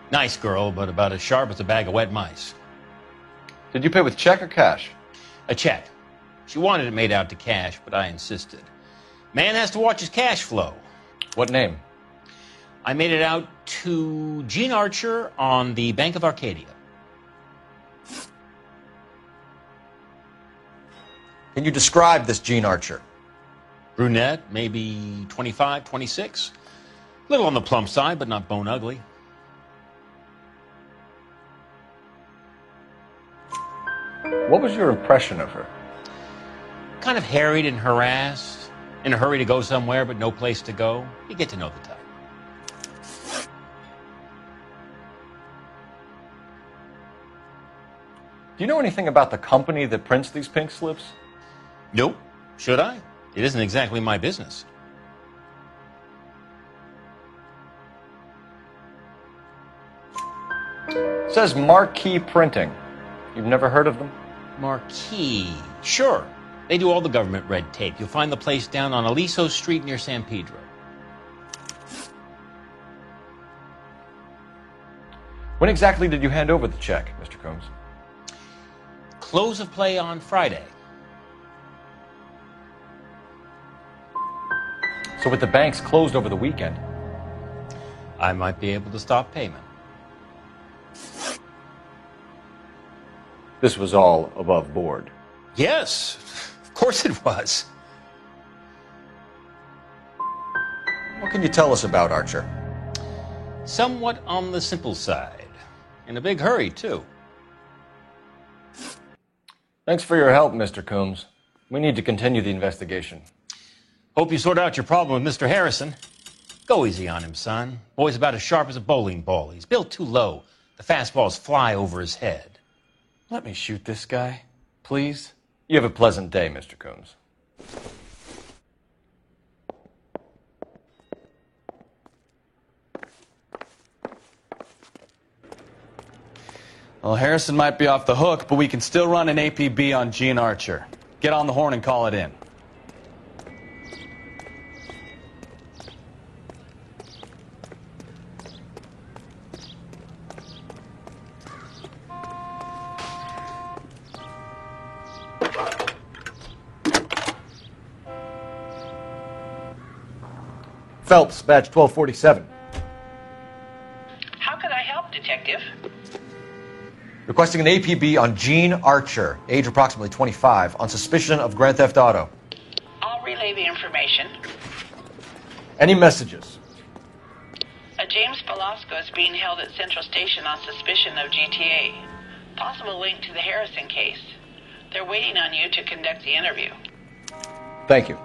Nice girl, but about as sharp as a bag of wet mice. Did you pay with check or cash? A check. She wanted it made out to cash, but I insisted. Man has to watch his cash flow. What name? I made it out to Gene Archer on the Bank of Arcadia. Can you describe this Gene Archer? Brunette, maybe 25, 26. Little on the plump side, but not bone ugly. What was your impression of her? Kind of harried and harassed, in a hurry to go somewhere but no place to go. You get to know the type. Do you know anything about the company that prints these pink slips? Nope. Should I? It isn't exactly my business. It says Marquee Printing. You've never heard of them? Marquee. Sure. They do all the government red tape. You'll find the place down on Aliso Street near San Pedro. When exactly did you hand over the check, Mr. Combs? Close of play on Friday. So with the banks closed over the weekend, I might be able to stop payment. this was all above board. Yes, of course it was. What can you tell us about Archer? Somewhat on the simple side. In a big hurry, too. Thanks for your help, Mr. Combs. We need to continue the investigation. Hope you sort out your problem with Mr. Harrison. Go easy on him, son. Boy's about as sharp as a bowling ball. He's built too low. The fastballs fly over his head. Let me shoot this guy, please. You have a pleasant day, Mr. Combs. Well, Harrison might be off the hook, but we can still run an APB on Gene Archer. Get on the horn and call it in. Phelps, badge 1247. How could I help, Detective? Requesting an APB on Gene Archer, age approximately 25, on suspicion of Grand Theft Auto. I'll relay the information. Any messages? A James Velasco is being held at Central Station on suspicion of GTA. Possible link to the Harrison case. They're waiting on you to conduct the interview. Thank you.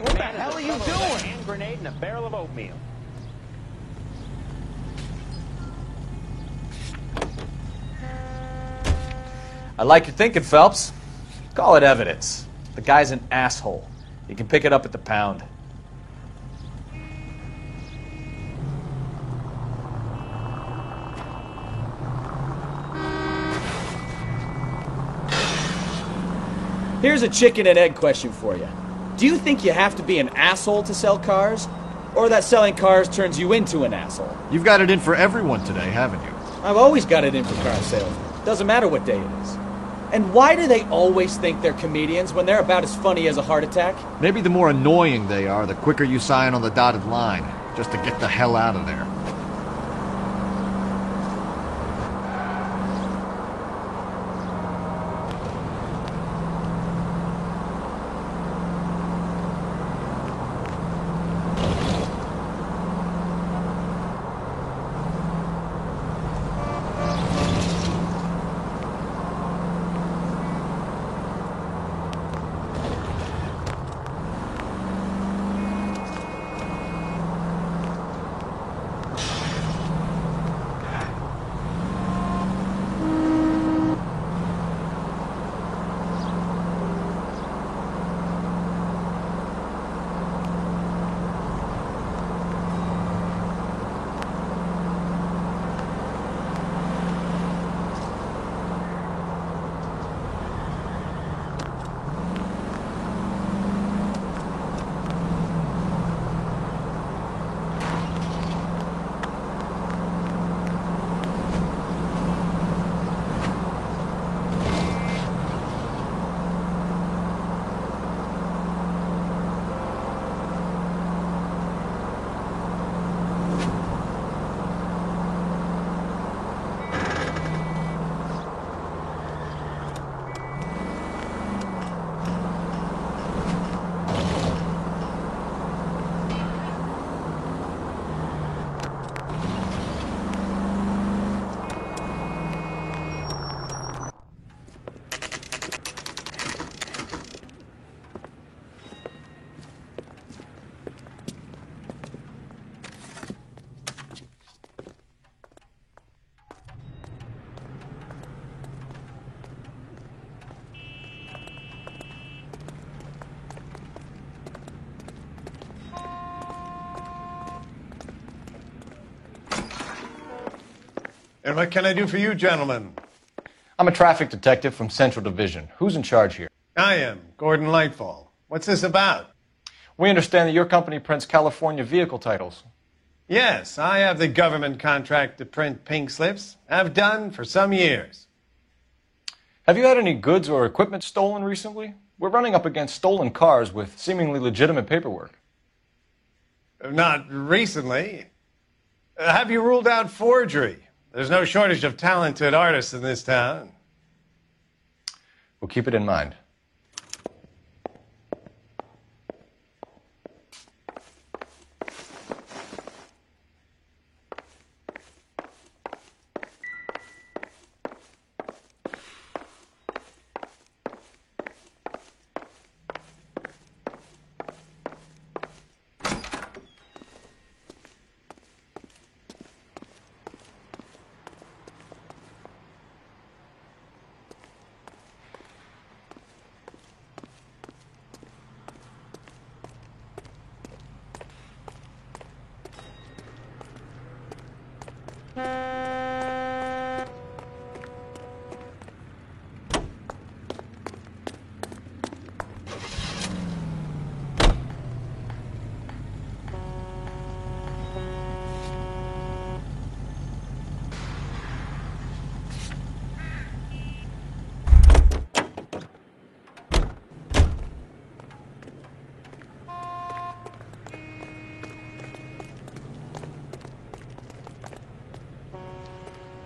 Hey, what the hell are you doing? A hand grenade and a barrel of oatmeal. I like your thinking, Phelps. Call it evidence. The guy's an asshole. You can pick it up at the pound. Here's a chicken and egg question for you. Do you think you have to be an asshole to sell cars? Or that selling cars turns you into an asshole? You've got it in for everyone today, haven't you? I've always got it in for car sales. Doesn't matter what day it is. And why do they always think they're comedians when they're about as funny as a heart attack? Maybe the more annoying they are, the quicker you sign on the dotted line, just to get the hell out of there. And what can I do for you, gentlemen? I'm a traffic detective from Central Division. Who's in charge here? I am, Gordon Lightfall. What's this about? We understand that your company prints California vehicle titles. Yes, I have the government contract to print pink slips. I've done for some years. Have you had any goods or equipment stolen recently? We're running up against stolen cars with seemingly legitimate paperwork. Not recently. Have you ruled out forgery? There's no shortage of talented artists in this town. We'll keep it in mind.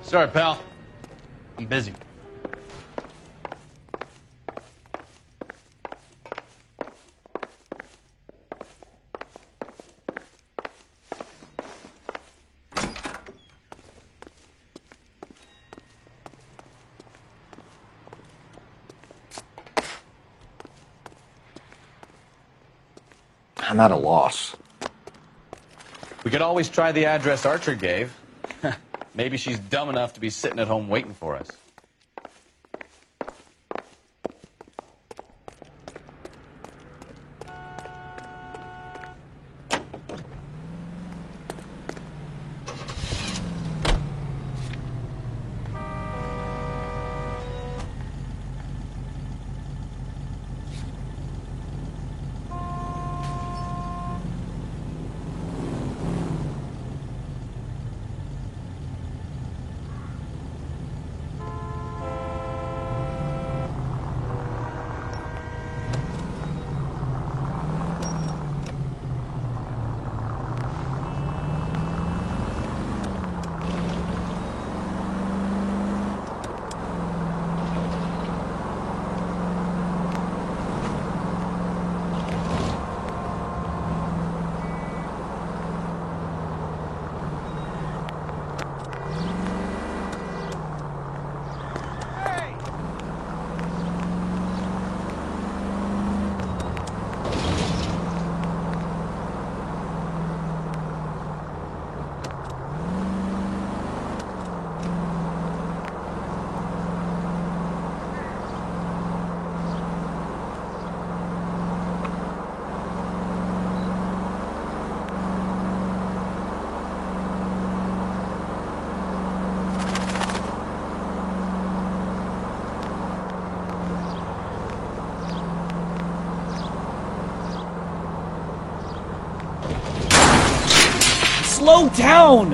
Sorry, pal. I'm busy. I'm at a loss. We could always try the address Archer gave. Maybe she's dumb enough to be sitting at home waiting for us. Slow down!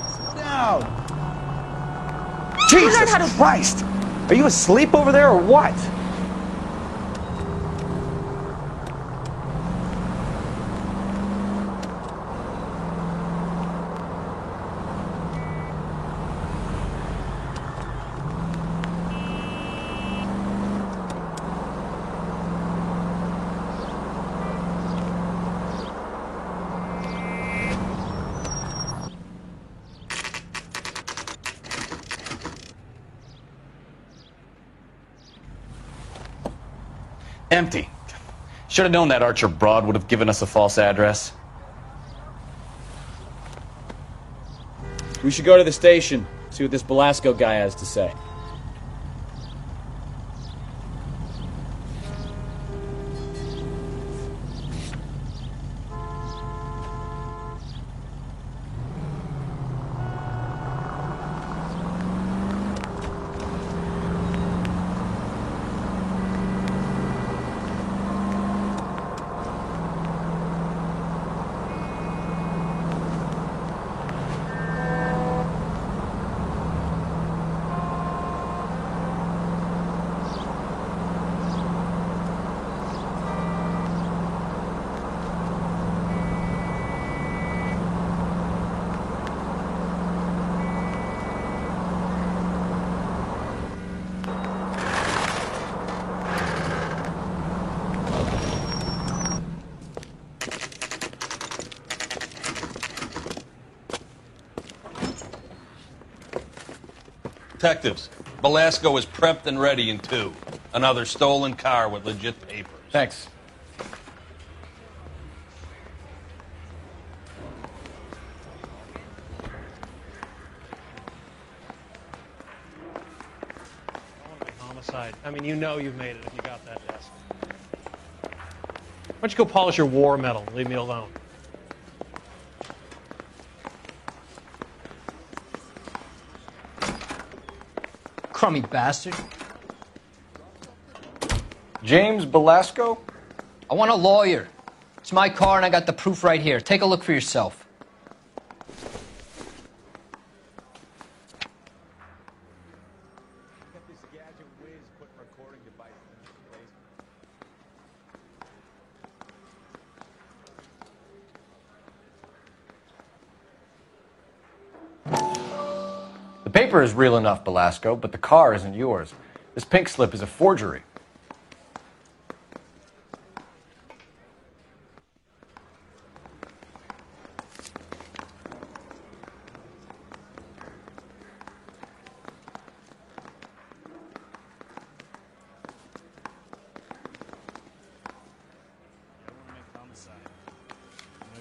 Slow down! Jesus Christ! Are you asleep over there or what? Empty. Should have known that Archer broad would have given us a false address. We should go to the station, see what this Belasco guy has to say. Detectives, Belasco is prepped and ready in 2. Another stolen car with legit papers. Thanks. Homicide. I mean, you know you've made it if you got that desk. Why don't you go polish your war medal and leave me alone? Crummy bastard. James Belasco? I want a lawyer. It's my car and I got the proof right here. Take a look for yourself. The paper is real enough, Belasco, but the car isn't yours. This pink slip is a forgery.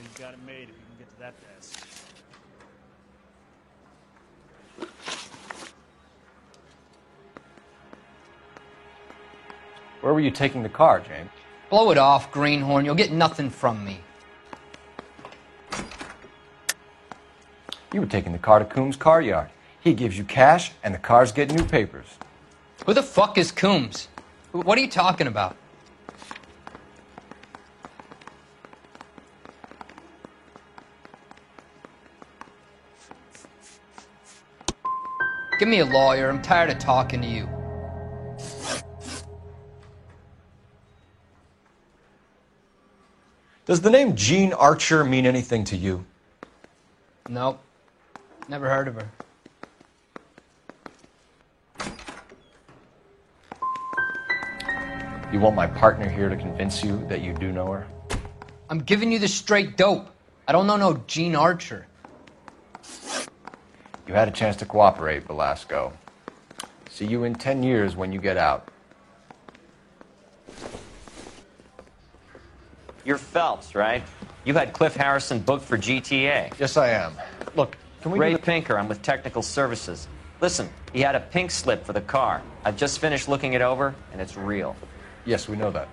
You've got it made if you can get to that desk. Where were you taking the car, James? Blow it off, greenhorn. You'll get nothing from me. You were taking the car to Coombs' car yard. He gives you cash, and the cars get new papers. Who the fuck is Coombs? What are you talking about? Give me a lawyer. I'm tired of talking to you. Does the name Jean Archer mean anything to you? Nope. Never heard of her. You want my partner here to convince you that you do know her? I'm giving you the straight dope. I don't know no Jean Archer. You had a chance to cooperate, Belasco. See you in 10 years when you get out. You're Phelps, right? You had Cliff Harrison booked for GTA. Yes, I am. Look, can we... Ray Pinker, I'm with Technical Services. Listen, he had a pink slip for the car. I've just finished looking it over, and it's real. Yes, we know that.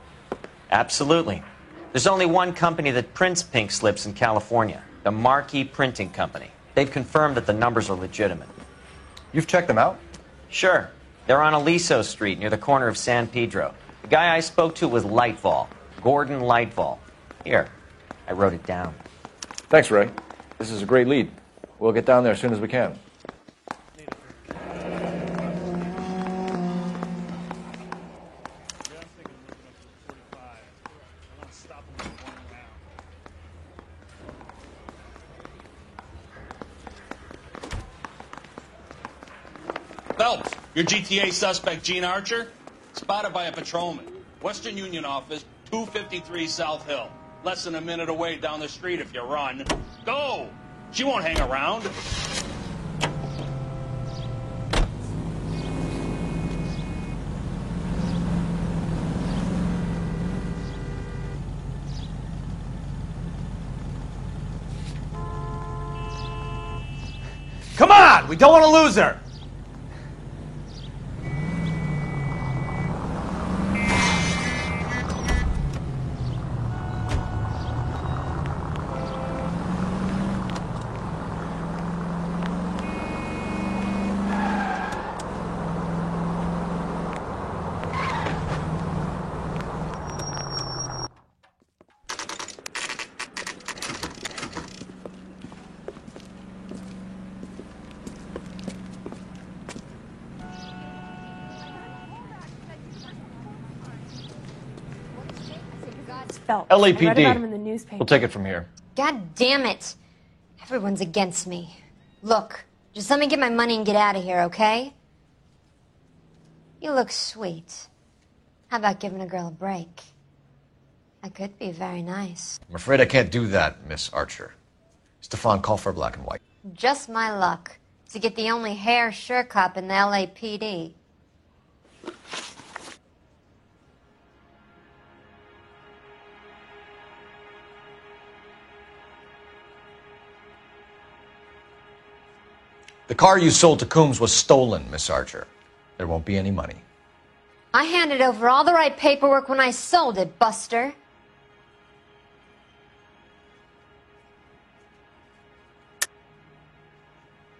Absolutely. There's only one company that prints pink slips in California, the Marquee Printing Company. They've confirmed that the numbers are legitimate. You've checked them out? Sure. They're on Aliso Street near the corner of San Pedro. The guy I spoke to was Lightfall, Gordon Lightfall. Here, I wrote it down. Thanks, Ray. This is a great lead. We'll get down there as soon as we can. Phelps, your GTA suspect, Jean Archer, spotted by a patrolman. Western Union office, 253 South Hill. Less than a minute away down the street if you run. Go! She won't hang around. Come on! We don't want to lose her! Phelps. I read about him in the LAPD. newspaper. We'll take it from here. God damn it. Everyone's against me. Look, just let me get my money and get out of here, okay? You look sweet. How about giving a girl a break? That could be very nice. I'm afraid I can't do that, Miss Archer. Stefan, call for black and white. Just my luck. to get the only hair sure cop in the LAPD. The car you sold to Coombs was stolen, Miss Archer. There won't be any money. I handed over all the right paperwork when I sold it, Buster.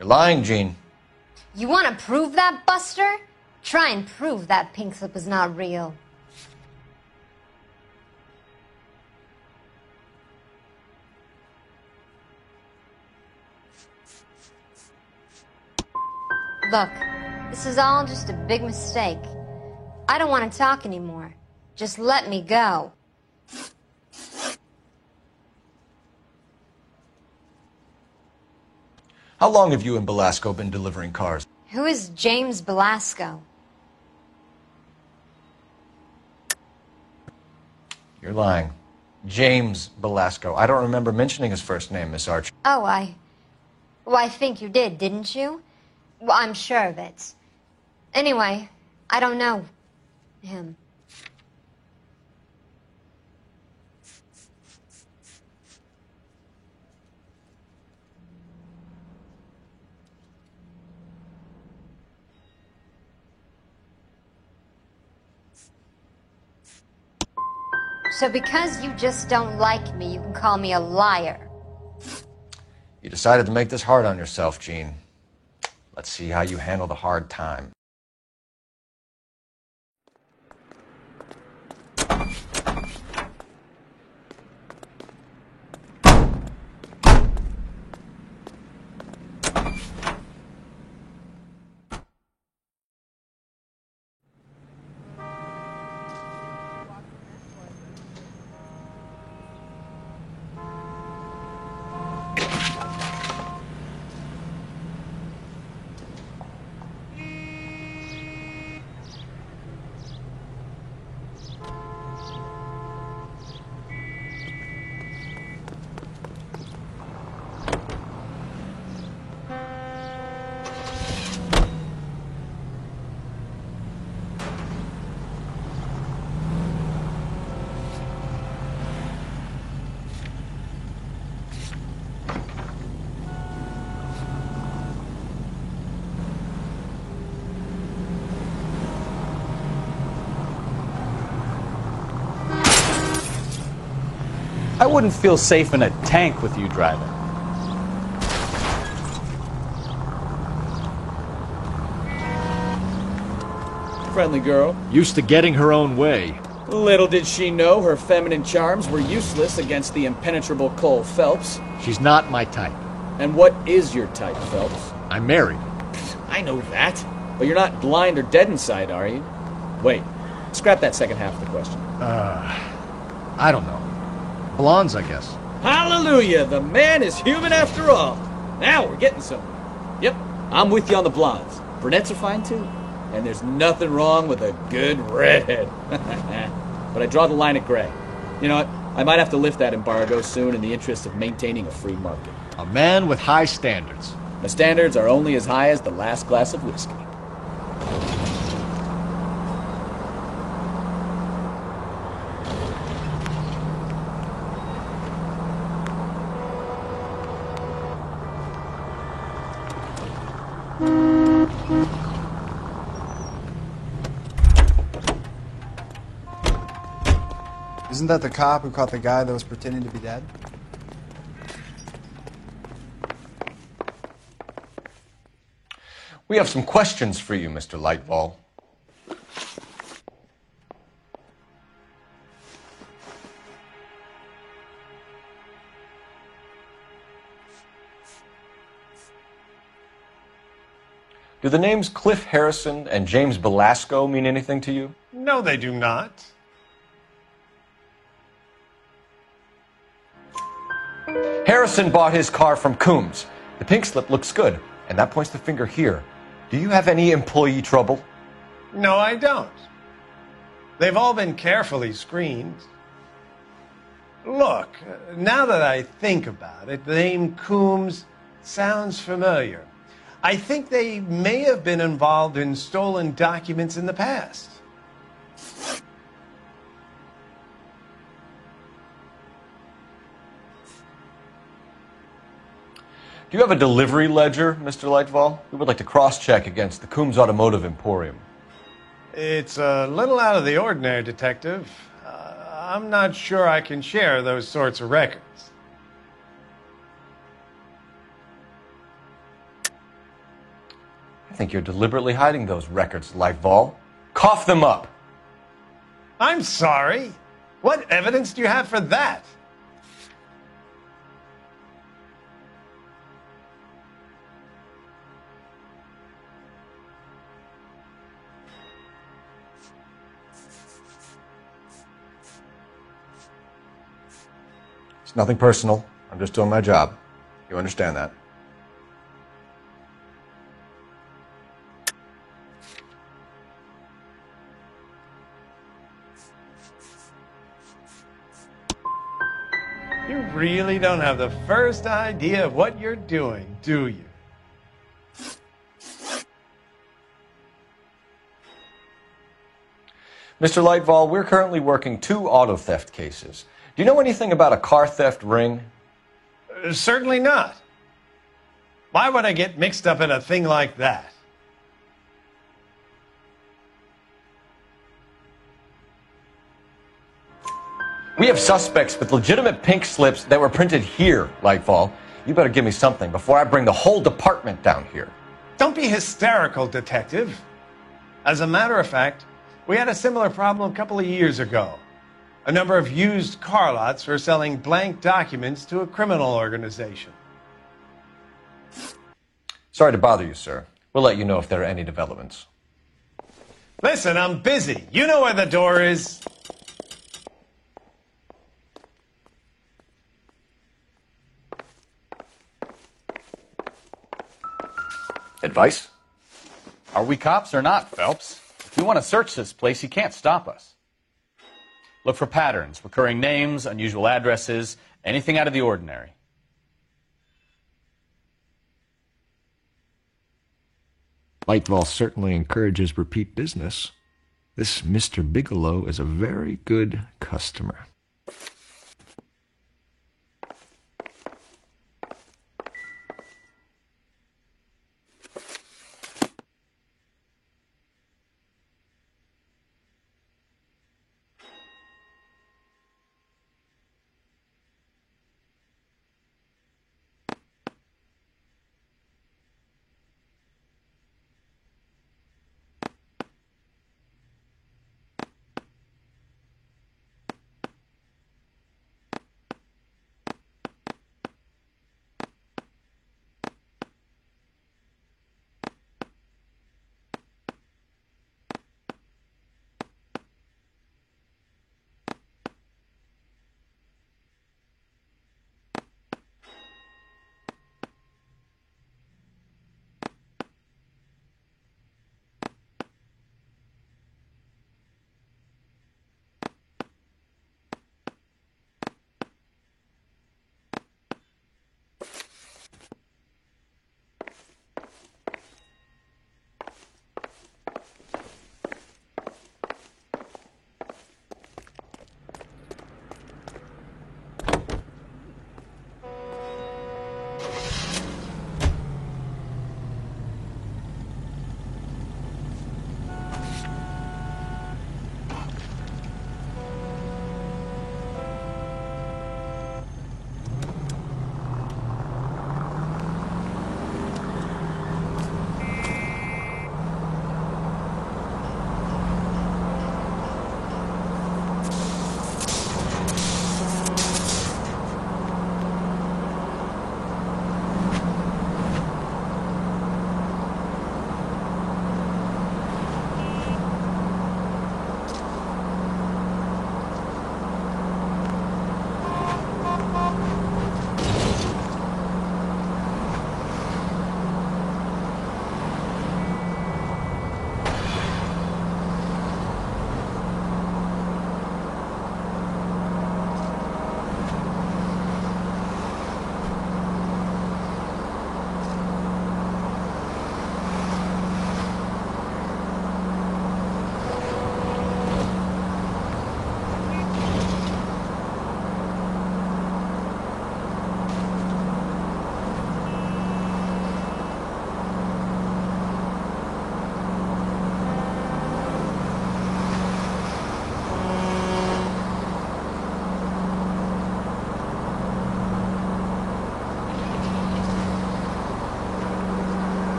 You're lying, Jean. You want to prove that, Buster? Try and prove that pink slip was not real. Look, this is all just a big mistake. I don't want to talk anymore. Just let me go. How long have you and Belasco been delivering cars? Who is James Belasco? You're lying. James Belasco. I don't remember mentioning his first name, Miss Archer. Oh, I think you did, didn't you? Well, I'm sure of it. Anyway, I don't know him. So because you just don't like me, you can call me a liar. You decided to make this hard on yourself, Jean. Let's see how you handle the hard time. I wouldn't feel safe in a tank with you driving. Friendly girl. Used to getting her own way. Little did she know her feminine charms were useless against the impenetrable Cole Phelps. She's not my type. And what is your type, Phelps? I'm married. I know that. But you're not blind or dead inside, are you? Wait. Scrap that second half of the question. I don't know. Blondes, I guess. Hallelujah! The man is human after all. Now we're getting somewhere. Yep, I'm with you on the blondes. Brunettes are fine too. And there's nothing wrong with a good redhead. But I draw the line at gray. You know what? I might have to lift that embargo soon in the interest of maintaining a free market. A man with high standards. My standards are only as high as the last glass of whiskey. Isn't that the cop who caught the guy that was pretending to be dead? We have some questions for you, Mr. Lightfall. Do the names Cliff Harrison and James Belasco mean anything to you? No, they do not. Harrison bought his car from Coombs. The pink slip looks good, and that points the finger here. Do you have any employee trouble? No, I don't. They've all been carefully screened. Look, now that I think about it, the name Coombs sounds familiar. I think they may have been involved in stolen documents in the past. Do you have a delivery ledger, Mr. Lightfall? We would like to cross-check against the Coombs Automotive Emporium. It's a little out of the ordinary, Detective. I'm not sure I can share those sorts of records. I think you're deliberately hiding those records, Lightfall. Cough them up! I'm sorry. What evidence do you have for that? It's nothing personal. I'm just doing my job. You understand that? You really don't have the first idea of what you're doing, do you? Mr. Lightfall, we're currently working 2 auto theft cases. Do you know anything about a car theft ring? Certainly not. Why would I get mixed up in a thing like that? We have suspects with legitimate pink slips that were printed here, Lightfall. You better give me something before I bring the whole department down here. Don't be hysterical, Detective. As a matter of fact, we had a similar problem a couple of years ago. A number of used car lots were selling blank documents to a criminal organization. Sorry to bother you, sir. We'll let you know if there are any developments. Listen, I'm busy. You know where the door is. Advice? Are we cops or not, Phelps? If we want to search this place, you can't stop us. Look for patterns, recurring names, unusual addresses, anything out of the ordinary. Lightfall certainly encourages repeat business. This Mr. Bigelow is a very good customer.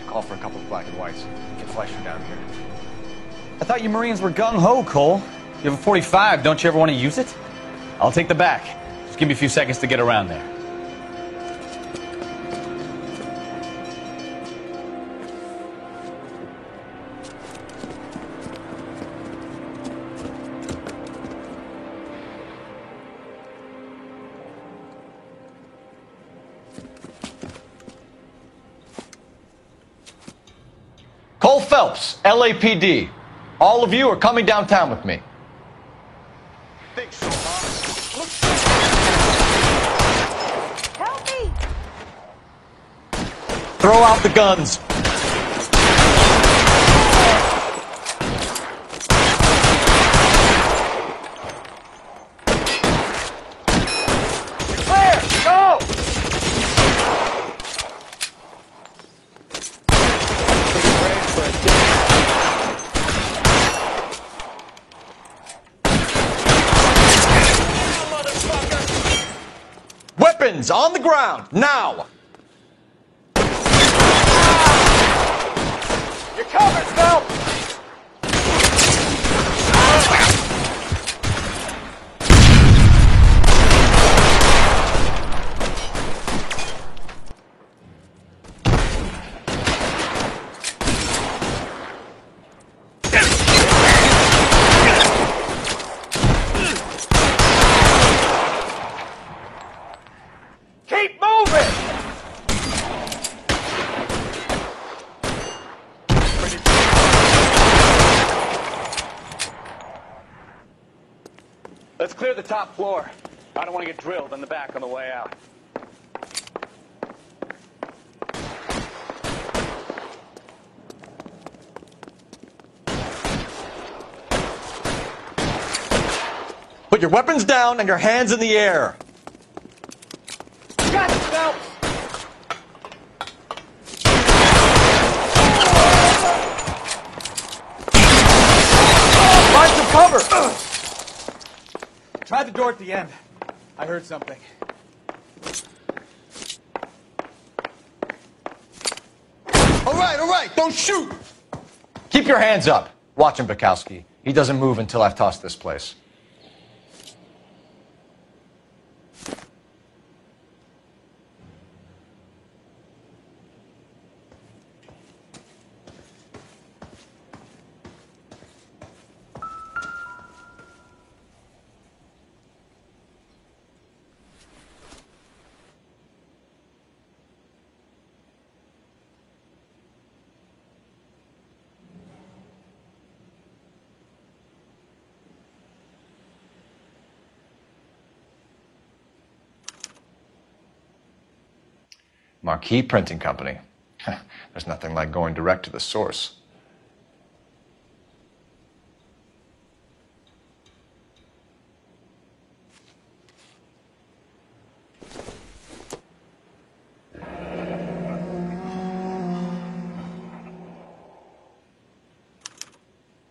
should call for a couple of black and whites. Get Fleischer down here. I thought you Marines were gung-ho, Cole. You have a 45. Don't you ever want to use it? I'll take the back. Just give me a few seconds to get around there. Cole Phelps, LAPD. All of you are coming downtown with me. Help me! Throw out the guns. Clear! Go! Weapons on the ground, now! You're covered, Phelps! Keep moving! Let's clear the top floor. I don't want to get drilled in the back on the way out. Put your weapons down and your hands in the air. Got it, Phelps! Find some cover! Try the door at the end. I heard something. All right, don't shoot! Keep your hands up. Watch him, Bukowski. He doesn't move until I've tossed this place. Marquee Printing Company. There's nothing like going direct to the source.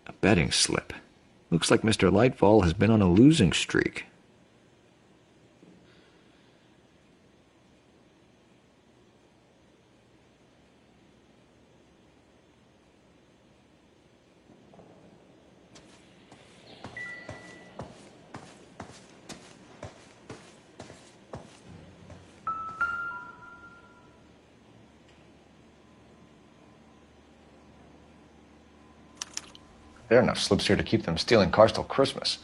A betting slip. Looks like Mr. Lightfall has been on a losing streak. There are enough slips here to keep them stealing cars till Christmas.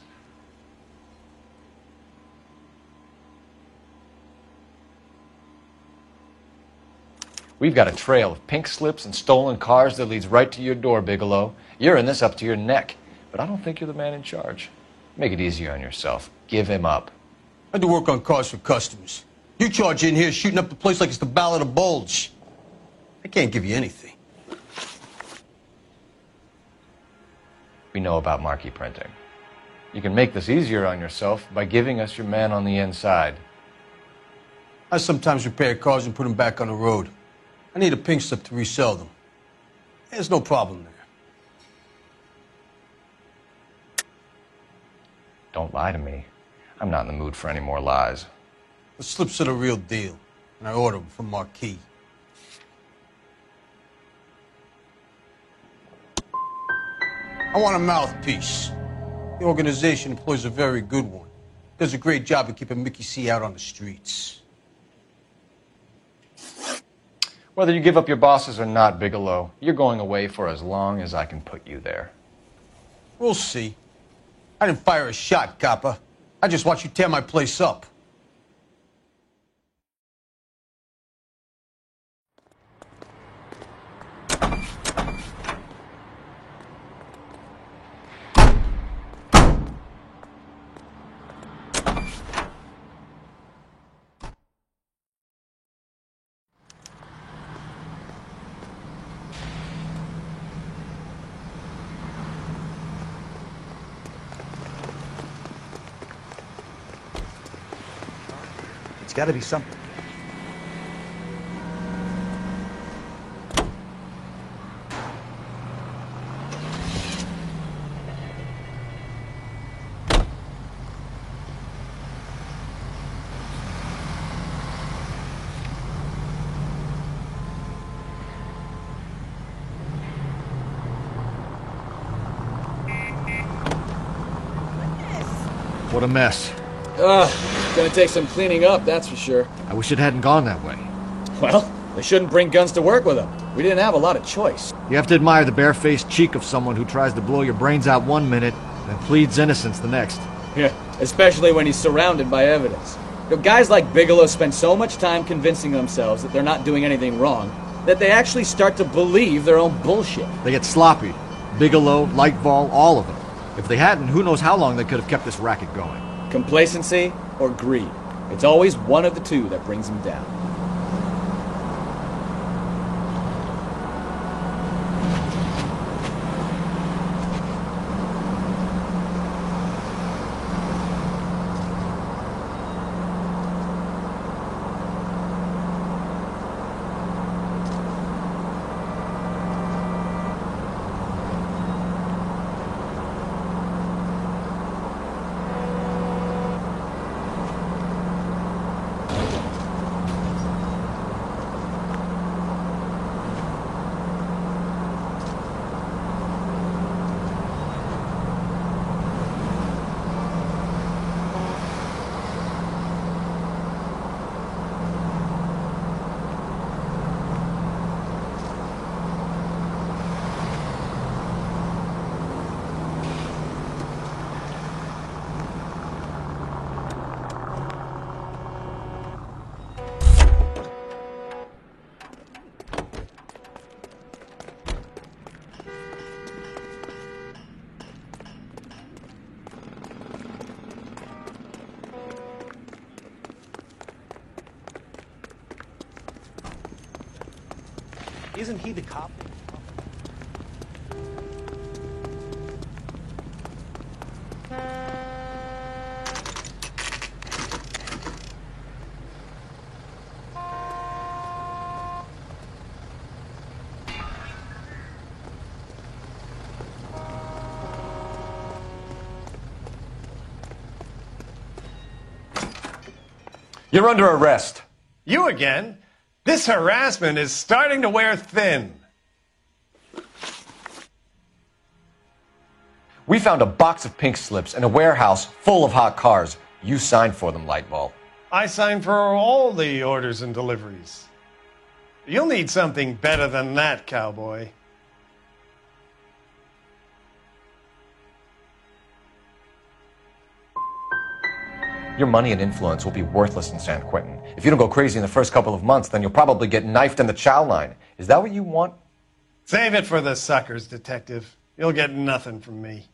We've got a trail of pink slips and stolen cars that leads right to your door, Bigelow. You're in this up to your neck, but I don't think you're the man in charge. Make it easier on yourself. Give him up. I do work on cars for customers. You charge in here shooting up the place like it's the Ballad of Bulge. I can't give you anything. We know about marquee printing. You can make this easier on yourself by giving us your man on the inside. I sometimes repair cars and put them back on the road. I need a pink slip to resell them. There's no problem there. Don't lie to me. I'm not in the mood for any more lies. The slips are the real deal, and I order them from Marquee. I want a mouthpiece. The organization employs a very good one. Does a great job of keeping Mickey C out on the streets. Whether you give up your bosses or not, Bigelow, you're going away for as long as I can put you there. We'll see. I didn't fire a shot, copper. I just watched you tear my place up. It's got to be something. What a mess. Ugh, gonna take some cleaning up, that's for sure. I wish it hadn't gone that way. Well, they shouldn't bring guns to work with them. We didn't have a lot of choice. You have to admire the barefaced cheek of someone who tries to blow your brains out one minute and pleads innocence the next. Yeah, especially when he's surrounded by evidence. You know, guys like Bigelow spend so much time convincing themselves that they're not doing anything wrong that they actually start to believe their own bullshit. They get sloppy. Bigelow, Lightval, all of them. If they hadn't, who knows how long they could have kept this racket going. Complacency or greed. It's always one of the two that brings them down. Isn't he the cop? You're under arrest. You again? This harassment is starting to wear thin. We found a box of pink slips in a warehouse full of hot cars. You signed for them, Lightval. I signed for all the orders and deliveries. You'll need something better than that, cowboy. Your money and influence will be worthless in San Quentin. If you don't go crazy in the first couple of months, then you'll probably get knifed in the chow line. Is that what you want? Save it for the suckers, Detective. You'll get nothing from me.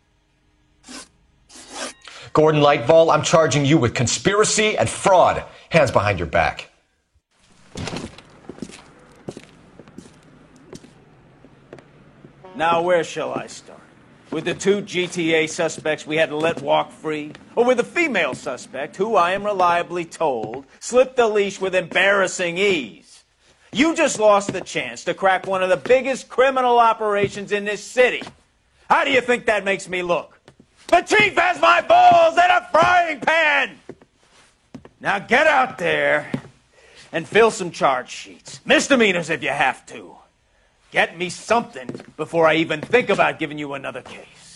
Gordon Lightval, I'm charging you with conspiracy and fraud. Hands behind your back. Now, where shall I start? With the two GTA suspects we had to let walk free? Or with the female suspect, who I am reliably told slipped the leash with embarrassing ease? You just lost the chance to crack one of the biggest criminal operations in this city. How do you think that makes me look? The chief has my balls in a frying pan! Now get out there and fill some charge sheets. Misdemeanors if you have to. Get me something before I even think about giving you another case.